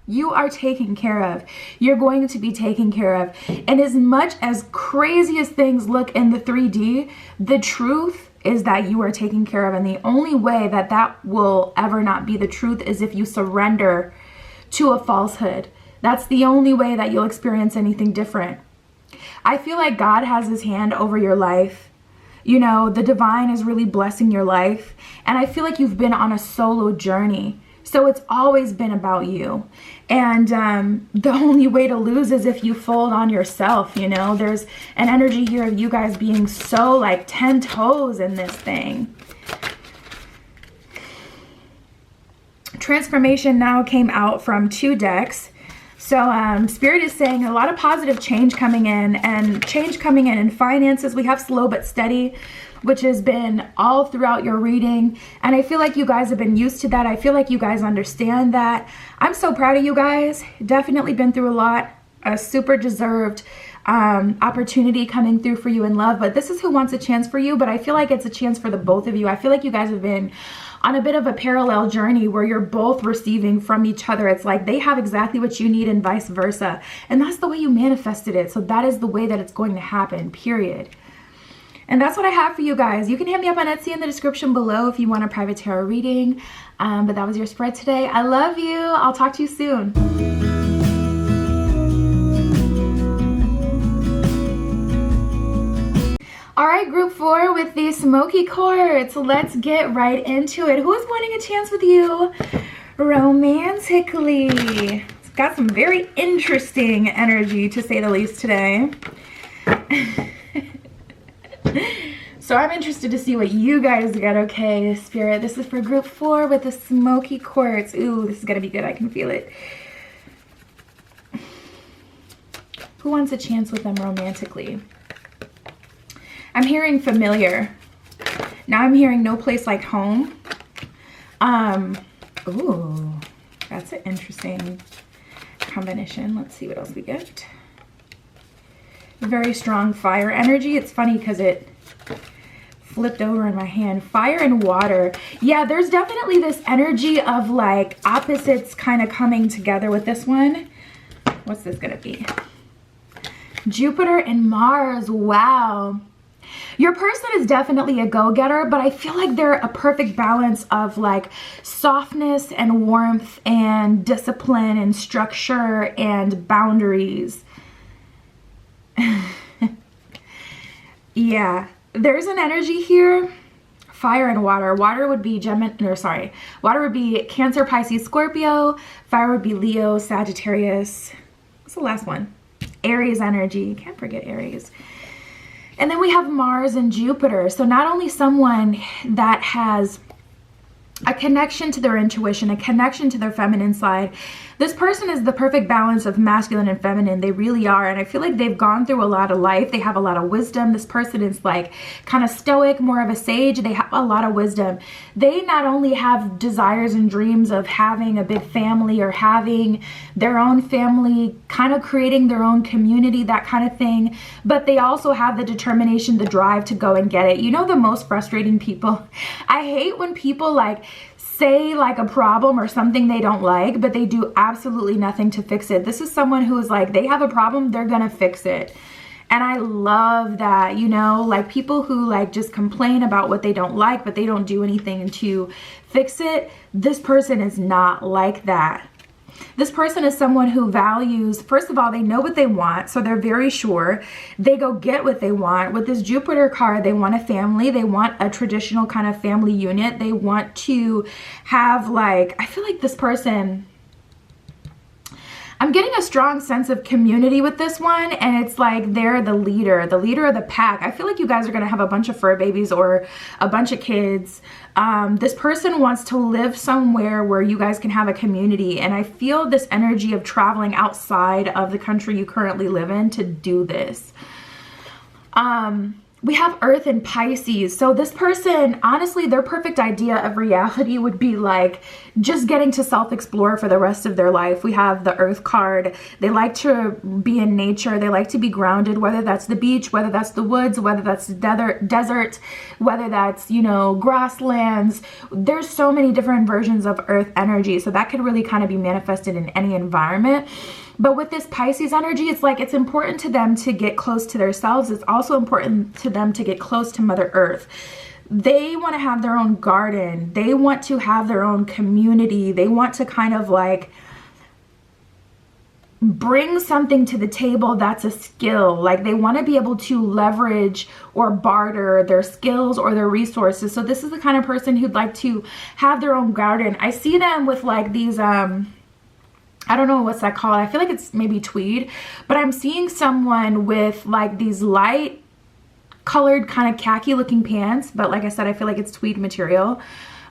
taken care of. You're going to be taken care of. And as much as crazy as things look in the 3D, the truth is that you are taken care of. And the only way that that will ever not be the truth is if you surrender to a falsehood. That's the only way that you'll experience anything different. I feel like God has his hand over your life. You know, the divine is really blessing your life. And I feel like you've been on a solo journey. So it's always been about you. And the only way to lose is if you fold on yourself, you know. There's an energy here of you guys being so like 10 toes in this thing. Transformation now came out from 2 decks. So Spirit is saying a lot of positive change coming in, and change coming in finances. We have slow but steady, which has been all throughout your reading. And I feel like you guys have been used to that. I feel like you guys understand that. I'm so proud of you guys. Definitely been through a lot. A super deserved opportunity coming through for you in love. But this is who wants a chance for you. But I feel like it's a chance for the both of you. I feel like you guys have been on a bit of a parallel journey where you're both receiving from each other. It's like they have exactly what you need and vice versa. And that's the way you manifested it. So that is the way that it's going to happen, period. And that's what I have for you guys. You can hit me up on Etsy in the description below if you want a private tarot reading. But that was your spread today. I love you. I'll talk to you soon. right, group 4 with the smoky quartz. Let's get right into it. Who is wanting a chance with you romantically? It's got some very interesting energy, to say the least, today. So I'm interested to see what you guys got. Okay, Spirit, this is for group 4 with the smoky quartz. Ooh, this is gonna be good. I can feel it. Who wants a chance with them romantically? I'm hearing familiar. Now I'm hearing no place like home. Ooh, that's an interesting combination. Let's see what else we get. Very strong fire energy. It's funny because it flipped over in my hand. Fire and water. Yeah, there's definitely this energy of like opposites kind of coming together with this one. What's this gonna be? Jupiter and Mars. Wow. Your person is definitely a go-getter, but I feel like they're a perfect balance of like softness and warmth and discipline and structure and boundaries. Yeah, there's an energy here. Fire and water. Water would be water would be Cancer, Pisces, Scorpio. Fire would be Leo, Sagittarius. What's the last one? Aries energy. Can't forget Aries. And then we have Mars and Jupiter. So not only someone that has a connection to their intuition, a connection to their feminine side. This person is the perfect balance of masculine and feminine. They really are. And I feel like they've gone through a lot of life. They have a lot of wisdom. This person is like kind of stoic, more of a sage. They have a lot of wisdom. They not only have desires and dreams of having a big family or having their own family, kind of creating their own community, that kind of thing, but they also have the determination, the drive to go and get it. You know, the most frustrating people, I hate when people like say like a problem or something they don't like, but they do absolutely nothing to fix it. This is someone who is like, they have a problem, they're gonna fix it. And I love that, you know, like people who like just complain about what they don't like, but they don't do anything to fix it. This person is not like that. This person is someone who values, first of all, they know what they want, so they're very sure. They go get what they want. With this Jupiter card, they want a family. They want a traditional kind of family unit. They want to have like, I feel like this person, I'm getting a strong sense of community with this one, and it's like they're the leader of the pack. I feel like you guys are going to have a bunch of fur babies or a bunch of kids. This person wants to live somewhere where you guys can have a community, and I feel this energy of traveling outside of the country you currently live in to do this. We have Earth and Pisces. So this person, honestly, their perfect idea of reality would be like just getting to self-explore for the rest of their life. We have the Earth card. They like to be in nature. They like to be grounded, whether that's the beach, whether that's the woods, whether that's the desert, whether that's, you know, grasslands. There's so many different versions of Earth energy. So that could really kind of be manifested in any environment. But with this Pisces energy, it's like it's important to them to get close to themselves. It's also important to them to get close to Mother Earth. They want to have their own garden. They want to have their own community. They want to kind of like bring something to the table that's a skill. Like they want to be able to leverage or barter their skills or their resources. So this is the kind of person who'd like to have their own garden. I see them with like these I don't know what's that called. I feel like it's maybe tweed, but I'm seeing someone with like these light colored kind of khaki looking pants. But like I said, I feel like it's tweed material.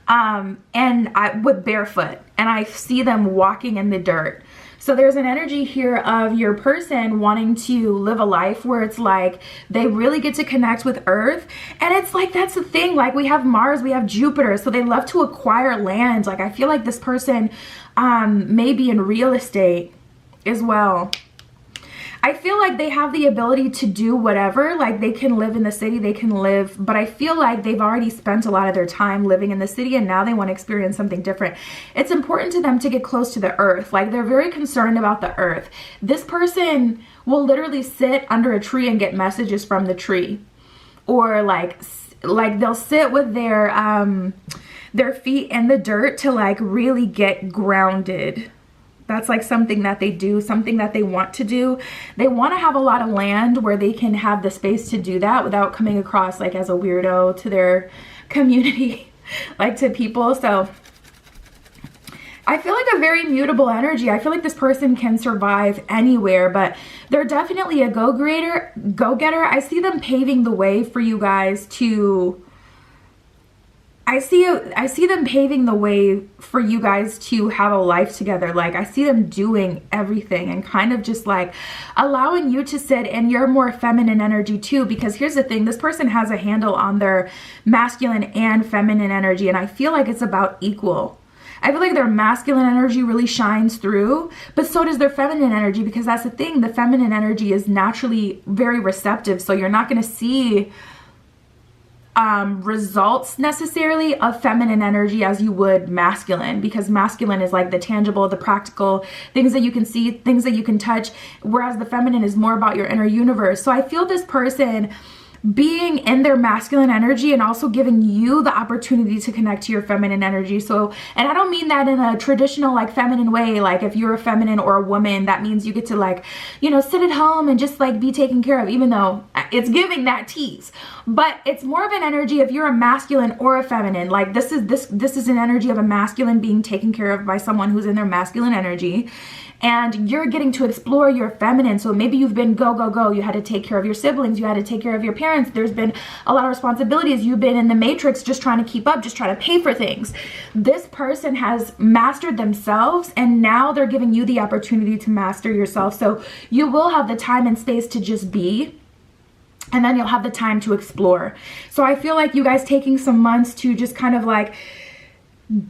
With barefoot, and I see them walking in the dirt. So there's an energy here of your person wanting to live a life where it's like they really get to connect with Earth. And it's like, that's the thing, like we have Mars, we have Jupiter, so they love to acquire land. Like I feel like this person may be in real estate as well. I feel like they have the ability to do whatever, like they can live in the city, they can live, but I feel like they've already spent a lot of their time living in the city and now they want to experience something different. It's important to them to get close to the earth. Like they're very concerned about the earth. This person will literally sit under a tree and get messages from the tree, or like they'll sit with their feet in the dirt to like really get grounded. That's like something that they do, something that they want to do. They want to have a lot of land where they can have the space to do that without coming across like as a weirdo to their community, like to people. So I feel like a very mutable energy. I feel like this person can survive anywhere, but they're definitely a go-getter. I see them paving the way for you guys to, I see them paving the way for you guys to have a life together. Like I see them doing everything and kind of just like allowing you to sit in your more feminine energy too, because here's the thing, this person has a handle on their masculine and feminine energy, and I feel like it's about equal. I feel like their masculine energy really shines through, but so does their feminine energy, because that's the thing. The feminine energy is naturally very receptive. So you're not going to see results necessarily of feminine energy as you would masculine, because masculine is like the tangible, the practical, things that you can see, things that you can touch, whereas the feminine is more about your inner universe. So I feel this person being in their masculine energy and also giving you the opportunity to connect to your feminine energy. So, and I don't mean that in a traditional like feminine way, like if you're a feminine or a woman, that means you get to like, you know, sit at home and just like be taken care of, even though it's giving that tease. But it's more of an energy if you're a masculine or a feminine. Like this is an energy of a masculine being taken care of by someone who's in their masculine energy, and you're getting to explore your feminine. So maybe you've been go, go, go. You had to take care of your siblings. You had to take care of your parents. There's been a lot of responsibilities. You've been in the matrix just trying to keep up, just trying to pay for things. This person has mastered themselves, and now they're giving you the opportunity to master yourself. So you will have the time and space to just be, and then you'll have the time to explore. So I feel like you guys taking some months to just kind of like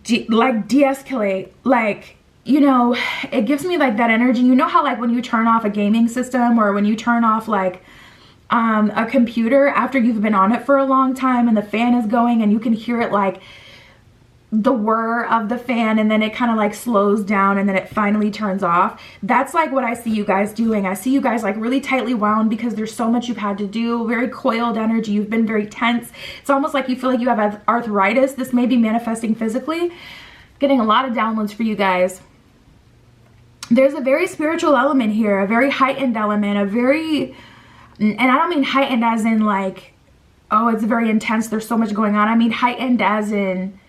de-escalate, like, you know, it gives me like that energy. You know how like when you turn off a gaming system or when you turn off like a computer after you've been on it for a long time and the fan is going and you can hear it like the whir of the fan, and then it kind of like slows down and then it finally turns off. That's like what I see you guys doing. I see you guys like really tightly wound because there's so much you've had to do, very coiled energy. You've been very tense. It's almost like you feel like you have arthritis. This may be manifesting physically. Getting a lot of downloads for you guys. There's a very spiritual element here, a very heightened element, and I don't mean heightened as in like, oh, it's very intense, there's so much going on. I mean heightened as in,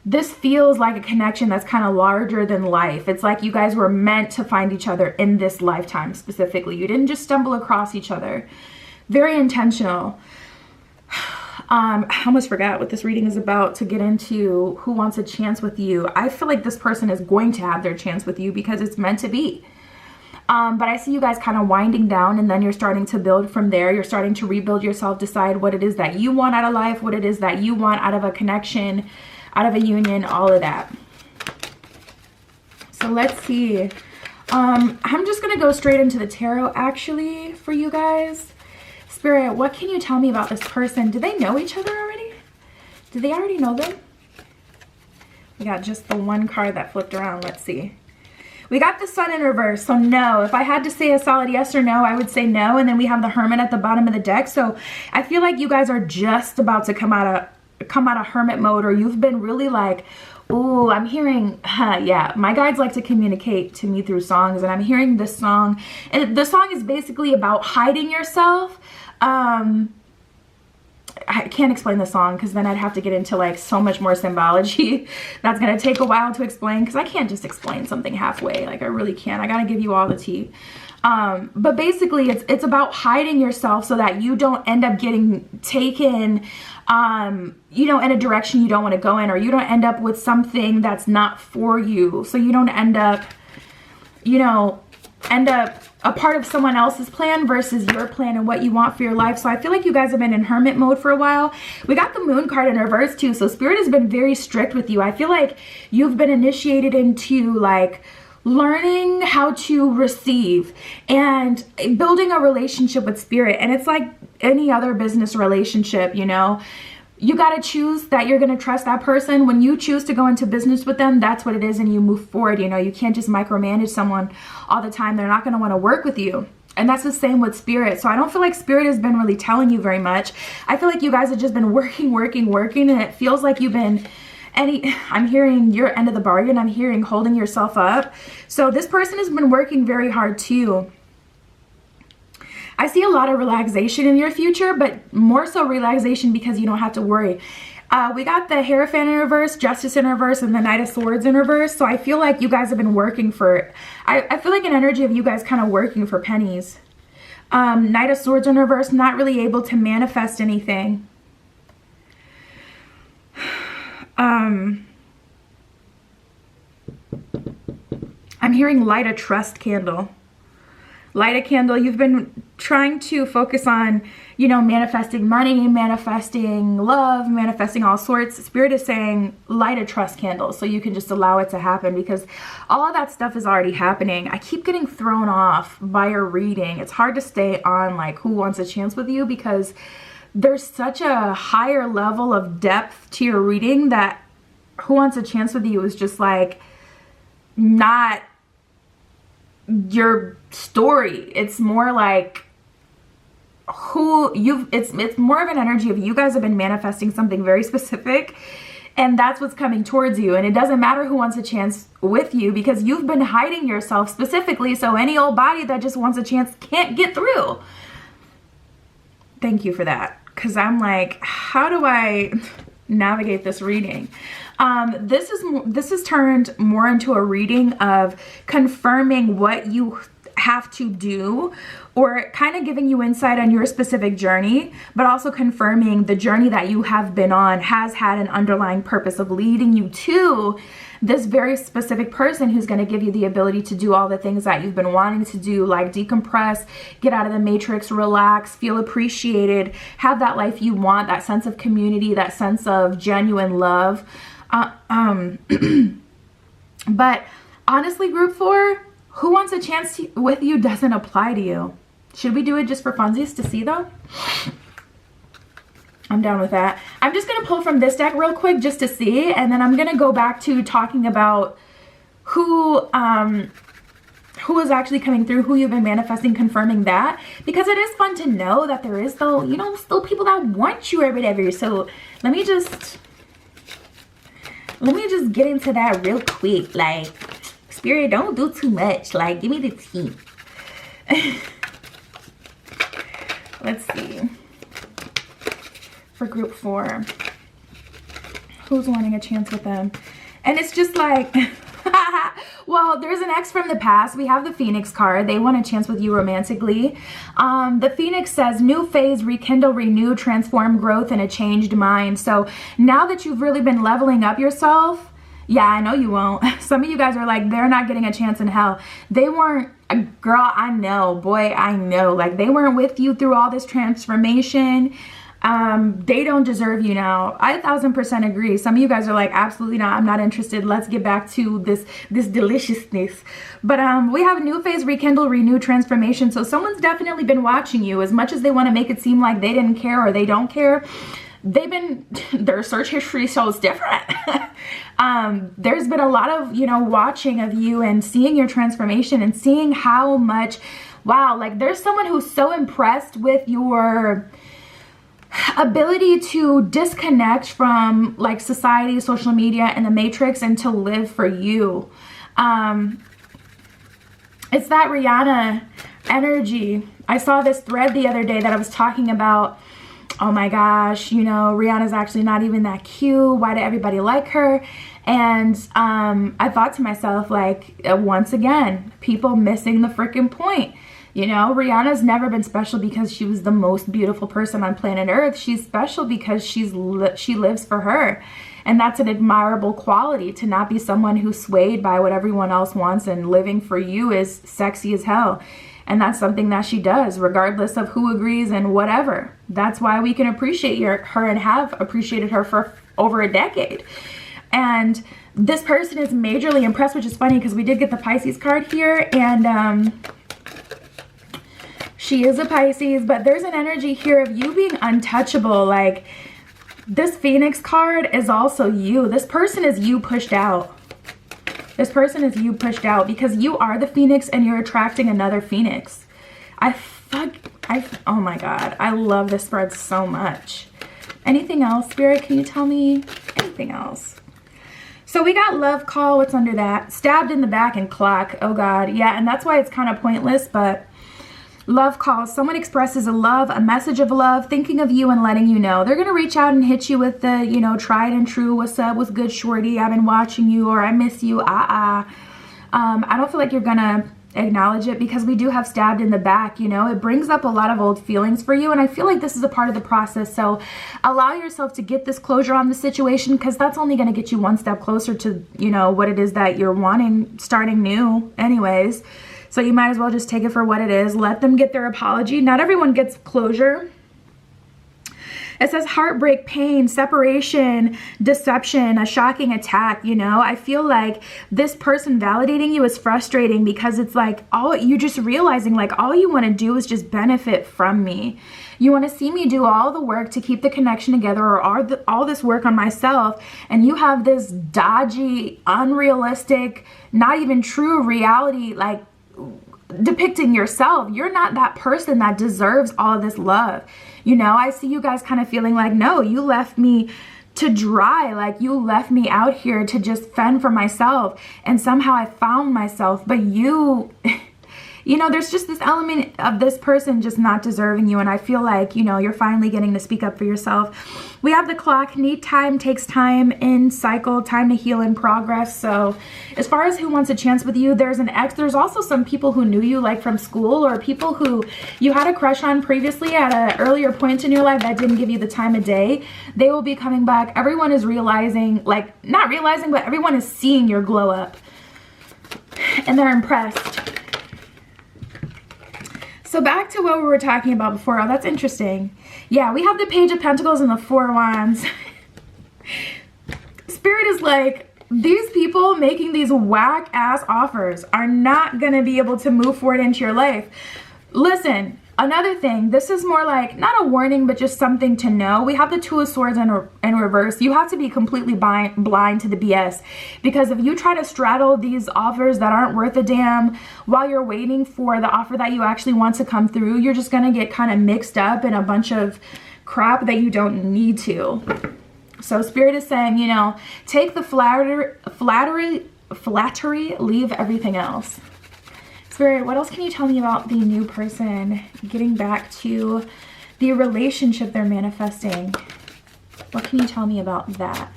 this feels like a connection that's kind of larger than life. It's like you guys were meant to find each other in this lifetime specifically. You didn't just stumble across each other. Very intentional. I almost forgot what this reading is about to get into who wants a chance with you. I feel like this person is going to have their chance with you because it's meant to be. But I see you guys kind of winding down, and then you're starting to build from there. You're starting to rebuild yourself, decide what it is that you want out of life, what it is that you want out of a connection, out of a union, all of that. So let's see. I'm just going to go straight into the tarot actually for you guys. Spirit, what can you tell me about this person? Do they know each other already? Do they already know them? We got just the one card that flipped around. Let's see. We got the Sun in reverse, so no. If I had to say a solid yes or no, I would say no. And then we have the Hermit at the bottom of the deck. So I feel like you guys are just about to come out of hermit mode, or you've been really like, ooh, I'm hearing, yeah, my guides like to communicate to me through songs, and I'm hearing this song. And the song is basically about hiding yourself. I can't explain the song because then I'd have to get into like so much more symbology. That's going to take a while to explain because I can't just explain something halfway. Like I really can't. I got to give you all the tea. But basically it's about hiding yourself so that you don't end up getting taken, you know, in a direction you don't want to go in, or you don't end up with something that's not for you. So you don't end up, you know, a part of someone else's plan versus your plan and what you want for your life. So I feel like you guys have been in hermit mode for a while. We got the Moon card in reverse too. So Spirit has been very strict with you. I feel like you've been initiated into like learning how to receive and building a relationship with Spirit. And it's like any other business relationship, you know. You got to choose that you're going to trust that person. When you choose to go into business with them, that's what it is, and you move forward. You know, you can't just micromanage someone all the time. They're not going to want to work with you. And that's the same with Spirit. So I don't feel like Spirit has been really telling you very much. I feel like you guys have just been working, and it feels like you've been I'm hearing your end of the bargain. I'm hearing holding yourself up. So this person has been working very hard too. I see a lot of relaxation in your future, but more so relaxation because you don't have to worry. We got the Hierophant in reverse, Justice in reverse, and the Knight of Swords in reverse. So I feel like you guys have been working for, I feel like an energy of you guys kind of working for pennies. Knight of Swords in reverse, not really able to manifest anything. I'm hearing light a trust candle. Light a candle. You've been trying to focus on, you know, manifesting money, manifesting love, manifesting all sorts. Spirit is saying light a trust candle so you can just allow it to happen, because all of that stuff is already happening. I keep getting thrown off by your reading. It's hard to stay on like Who Wants a Chance with You, because there's such a higher level of depth to your reading that Who Wants a Chance with You is just like not your story. It's more like it's more of an energy of you guys have been manifesting something very specific, and that's what's coming towards you. And it doesn't matter who wants a chance with you, because you've been hiding yourself specifically, so any old body that just wants a chance can't get through. Thank you for that, because I'm like, how do I navigate this reading? This is turned more into a reading of confirming what you have to do, or kind of giving you insight on your specific journey, but also confirming the journey that you have been on has had an underlying purpose of leading you to this very specific person who's going to give you the ability to do all the things that you've been wanting to do, like decompress, get out of the matrix, relax, feel appreciated, have that life you want, that sense of community, that sense of genuine love. But honestly, group 4, Who Wants a Chance with You doesn't apply to you. Should we do it just for funsies to see though? I'm down with that. I'm just going to pull from this deck real quick just to see, and then I'm going to go back to talking about who is actually coming through, who you've been manifesting, confirming that, because it is fun to know that there is still, you know, still people that want you or whatever. So let me just get into that real quick. Like, Spirit, don't do too much. Like, give me the tea. Let's see. For group 4, who's wanting a chance with them? And it's just like, well, there's an ex from the past. We have the Phoenix card. They want a chance with you romantically. The Phoenix says new phase, rekindle, renew, transform, growth, and a changed mind. So now that you've really been leveling up yourself, yeah, I know you won't. Some of you guys are like, they're not getting a chance in hell. They weren't, girl, I know, boy, I know. Like, they weren't with you through all this transformation. They don't deserve you now. I 1000% agree. Some of you guys are like, absolutely not. I'm not interested. Let's get back to this deliciousness. But we have a new phase, rekindle, renew, transformation. So someone's definitely been watching you. As much as they want to make it seem like they didn't care or they don't care, their search history shows different. There's been a lot of, you know, watching of you and seeing your transformation and seeing how much, wow, like there's someone who's so impressed with your ability to disconnect from like society, social media, and the matrix, and to live for you. It's that Rihanna energy. I saw this thread the other day that I was talking about, oh my gosh, you know, Rihanna's actually not even that cute. Why did everybody like her? And I thought to myself, like, once again, people missing the freaking point. You know, Rihanna's never been special because she was the most beautiful person on planet Earth. She's special because she lives for her. And that's an admirable quality, to not be someone who's swayed by what everyone else wants, and living for you is sexy as hell. And that's something that she does, regardless of who agrees and whatever. That's why we can appreciate her and have appreciated her for over a decade. And this person is majorly impressed, which is funny because we did get the Pisces card here, and she is a Pisces, but there's an energy here of you being untouchable. Like, this Phoenix card is also you. This person is you pushed out. This person is you pushed out because you are the Phoenix and you're attracting another Phoenix. Oh my God. I love this spread so much. Anything else, Spirit? Can you tell me anything else? So we got love call. What's under that? Stabbed in the back and clock. Oh God. Yeah, and that's why it's kind of pointless, but love call. Someone expresses a message of love, thinking of you and letting you know. They're going to reach out and hit you with the, you know, tried and true. What's up? What's good, shorty? I've been watching you, or I miss you. I don't feel like you're going to acknowledge it because we do have stabbed in the back. You know, it brings up a lot of old feelings for you, and I feel like this is a part of the process. So allow yourself to get this closure on the situation, because that's only going to get you one step closer to, you know, what it is that you're wanting, starting new anyways. So you might as well just take it for what it is. Let them get their apology. Not everyone gets closure. It says heartbreak, pain, separation, deception, a shocking attack. You know, I feel like this person validating you is frustrating, because it's like you just realizing like all you want to do is just benefit from me. You want to see me do all the work to keep the connection together, or all this work on myself, and you have this dodgy, unrealistic, not even true reality, like depicting yourself. You're not that person that deserves all of this love. You know, I see you guys kind of feeling like, no, you left me to dry, like you left me out here to just fend for myself, and somehow I found myself. But you know, there's just this element of this person just not deserving you, and I feel like, you know, you're finally getting to speak up for yourself. We have the clock. Need time, takes time, in cycle, time to heal, in progress. So as far as who wants a chance with you, there's an ex. There's also some people who knew you like from school, or people who you had a crush on previously at an earlier point in your life that didn't give you the time of day. They will be coming back. Everyone is realizing, like not realizing, but everyone is seeing your glow up, and they're impressed. So back to what we were talking about before. Oh, that's interesting. Yeah, we have the Page of Pentacles and the Four of Wands. Spirit is like, these people making these whack ass offers are not going to be able to move forward into your life. Listen, another thing, this is more like, not a warning, but just something to know. We have the Two of Swords in reverse. You have to be completely blind to the BS, because if you try to straddle these offers that aren't worth a damn while you're waiting for the offer that you actually want to come through, you're just going to get kind of mixed up in a bunch of crap that you don't need to. So Spirit is saying, you know, take the flattery, leave everything else. Spirit, what else can you tell me about the new person getting back to the relationship they're manifesting? What can you tell me about that?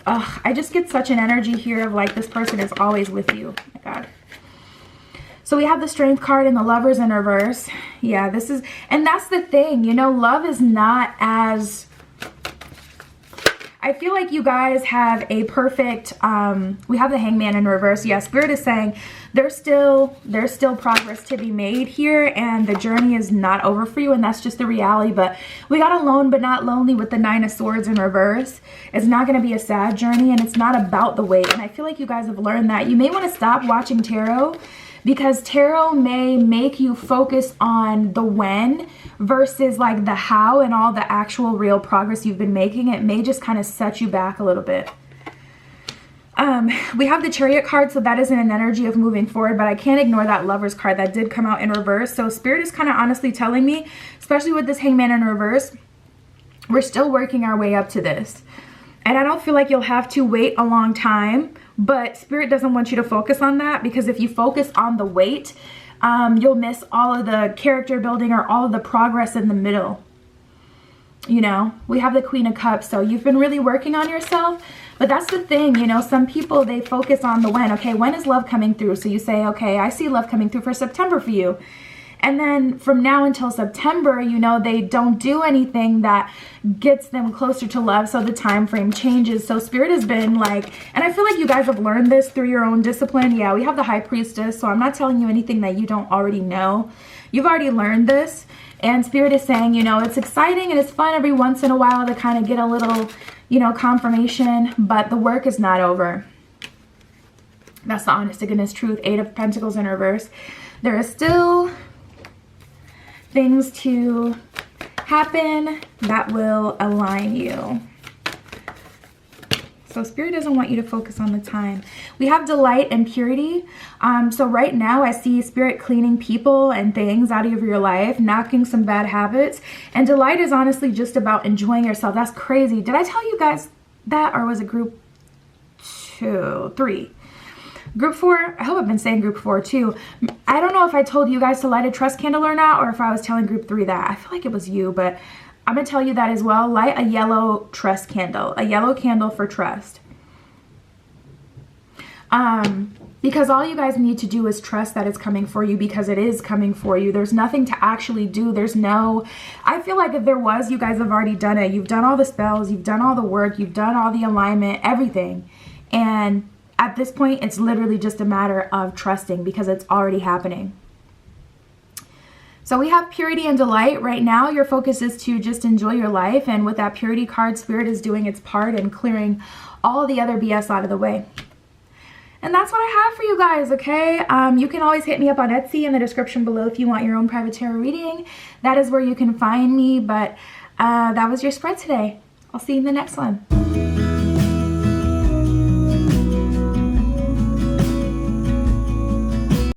Ugh, I just get such an energy here of like this person is always with you. Oh my God. So we have the Strength card and the Lovers in reverse. Yeah, this is, and that's the thing, you know, love is not as, I feel like you guys have a perfect, we have the Hangman in reverse. Yeah, Spirit is saying there's still progress to be made here, and the journey is not over for you, and that's just the reality. But we got alone but not lonely with the Nine of Swords in reverse. It's not going to be a sad journey, and it's not about the wait. And I feel like you guys have learned that. You may want to stop watching tarot, because tarot may make you focus on the when versus like the how and all the actual real progress you've been making. It may just kind of set you back a little bit. We have the Chariot card, so that isn't an energy of moving forward, but I can't ignore that Lovers card that did come out in reverse. So Spirit is kind of honestly telling me, especially with this Hangman in reverse, we're still working our way up to this. And I don't feel like you'll have to wait a long time, but Spirit doesn't want you to focus on that, because if you focus on the wait, you'll miss all of the character building or all of the progress in the middle. You know, we have the Queen of Cups, so you've been really working on yourself. But that's the thing, you know, some people, they focus on the when. Okay, when is love coming through? So you say, okay, I see love coming through for September for you. And then from now until September, you know, they don't do anything that gets them closer to love, so the time frame changes. So Spirit has been like, and I feel like you guys have learned this through your own discipline. Yeah, we have the High Priestess, so I'm not telling you anything that you don't already know. You've already learned this. And Spirit is saying, you know, it's exciting and it's fun every once in a while to kind of get a little, you know, confirmation, but the work is not over. That's the honest to goodness truth. Eight of Pentacles in reverse. There is still things to happen that will align you. So Spirit doesn't want you to focus on the time. We have Delight and Purity. So right now I see Spirit cleaning people and things out of your life, knocking some bad habits. And Delight is honestly just about enjoying yourself. That's crazy. Did I tell you guys that, or was it group? 2, 3. Group 4, I hope I've been saying group 4 too. I don't know if I told you guys to light a trust candle or not, or if I was telling group 3 that. I feel like it was you, but I'm gonna tell you that as well. Light a yellow trust candle, a yellow candle for trust. Because all you guys need to do is trust that it's coming for you, because it is coming for you. There's nothing to actually do. I feel like if there was, you guys have already done it. You've done all the spells, you've done all the work, you've done all the alignment, everything. And at this point, it's literally just a matter of trusting, because it's already happening. So we have purity and delight. Right now, your focus is to just enjoy your life. And with that purity card, Spirit is doing its part and clearing all the other BS out of the way. And that's what I have for you guys, okay? You can always hit me up on Etsy in the description below if you want your own private tarot reading. That is where you can find me. But that was your spread today. I'll see you in the next one.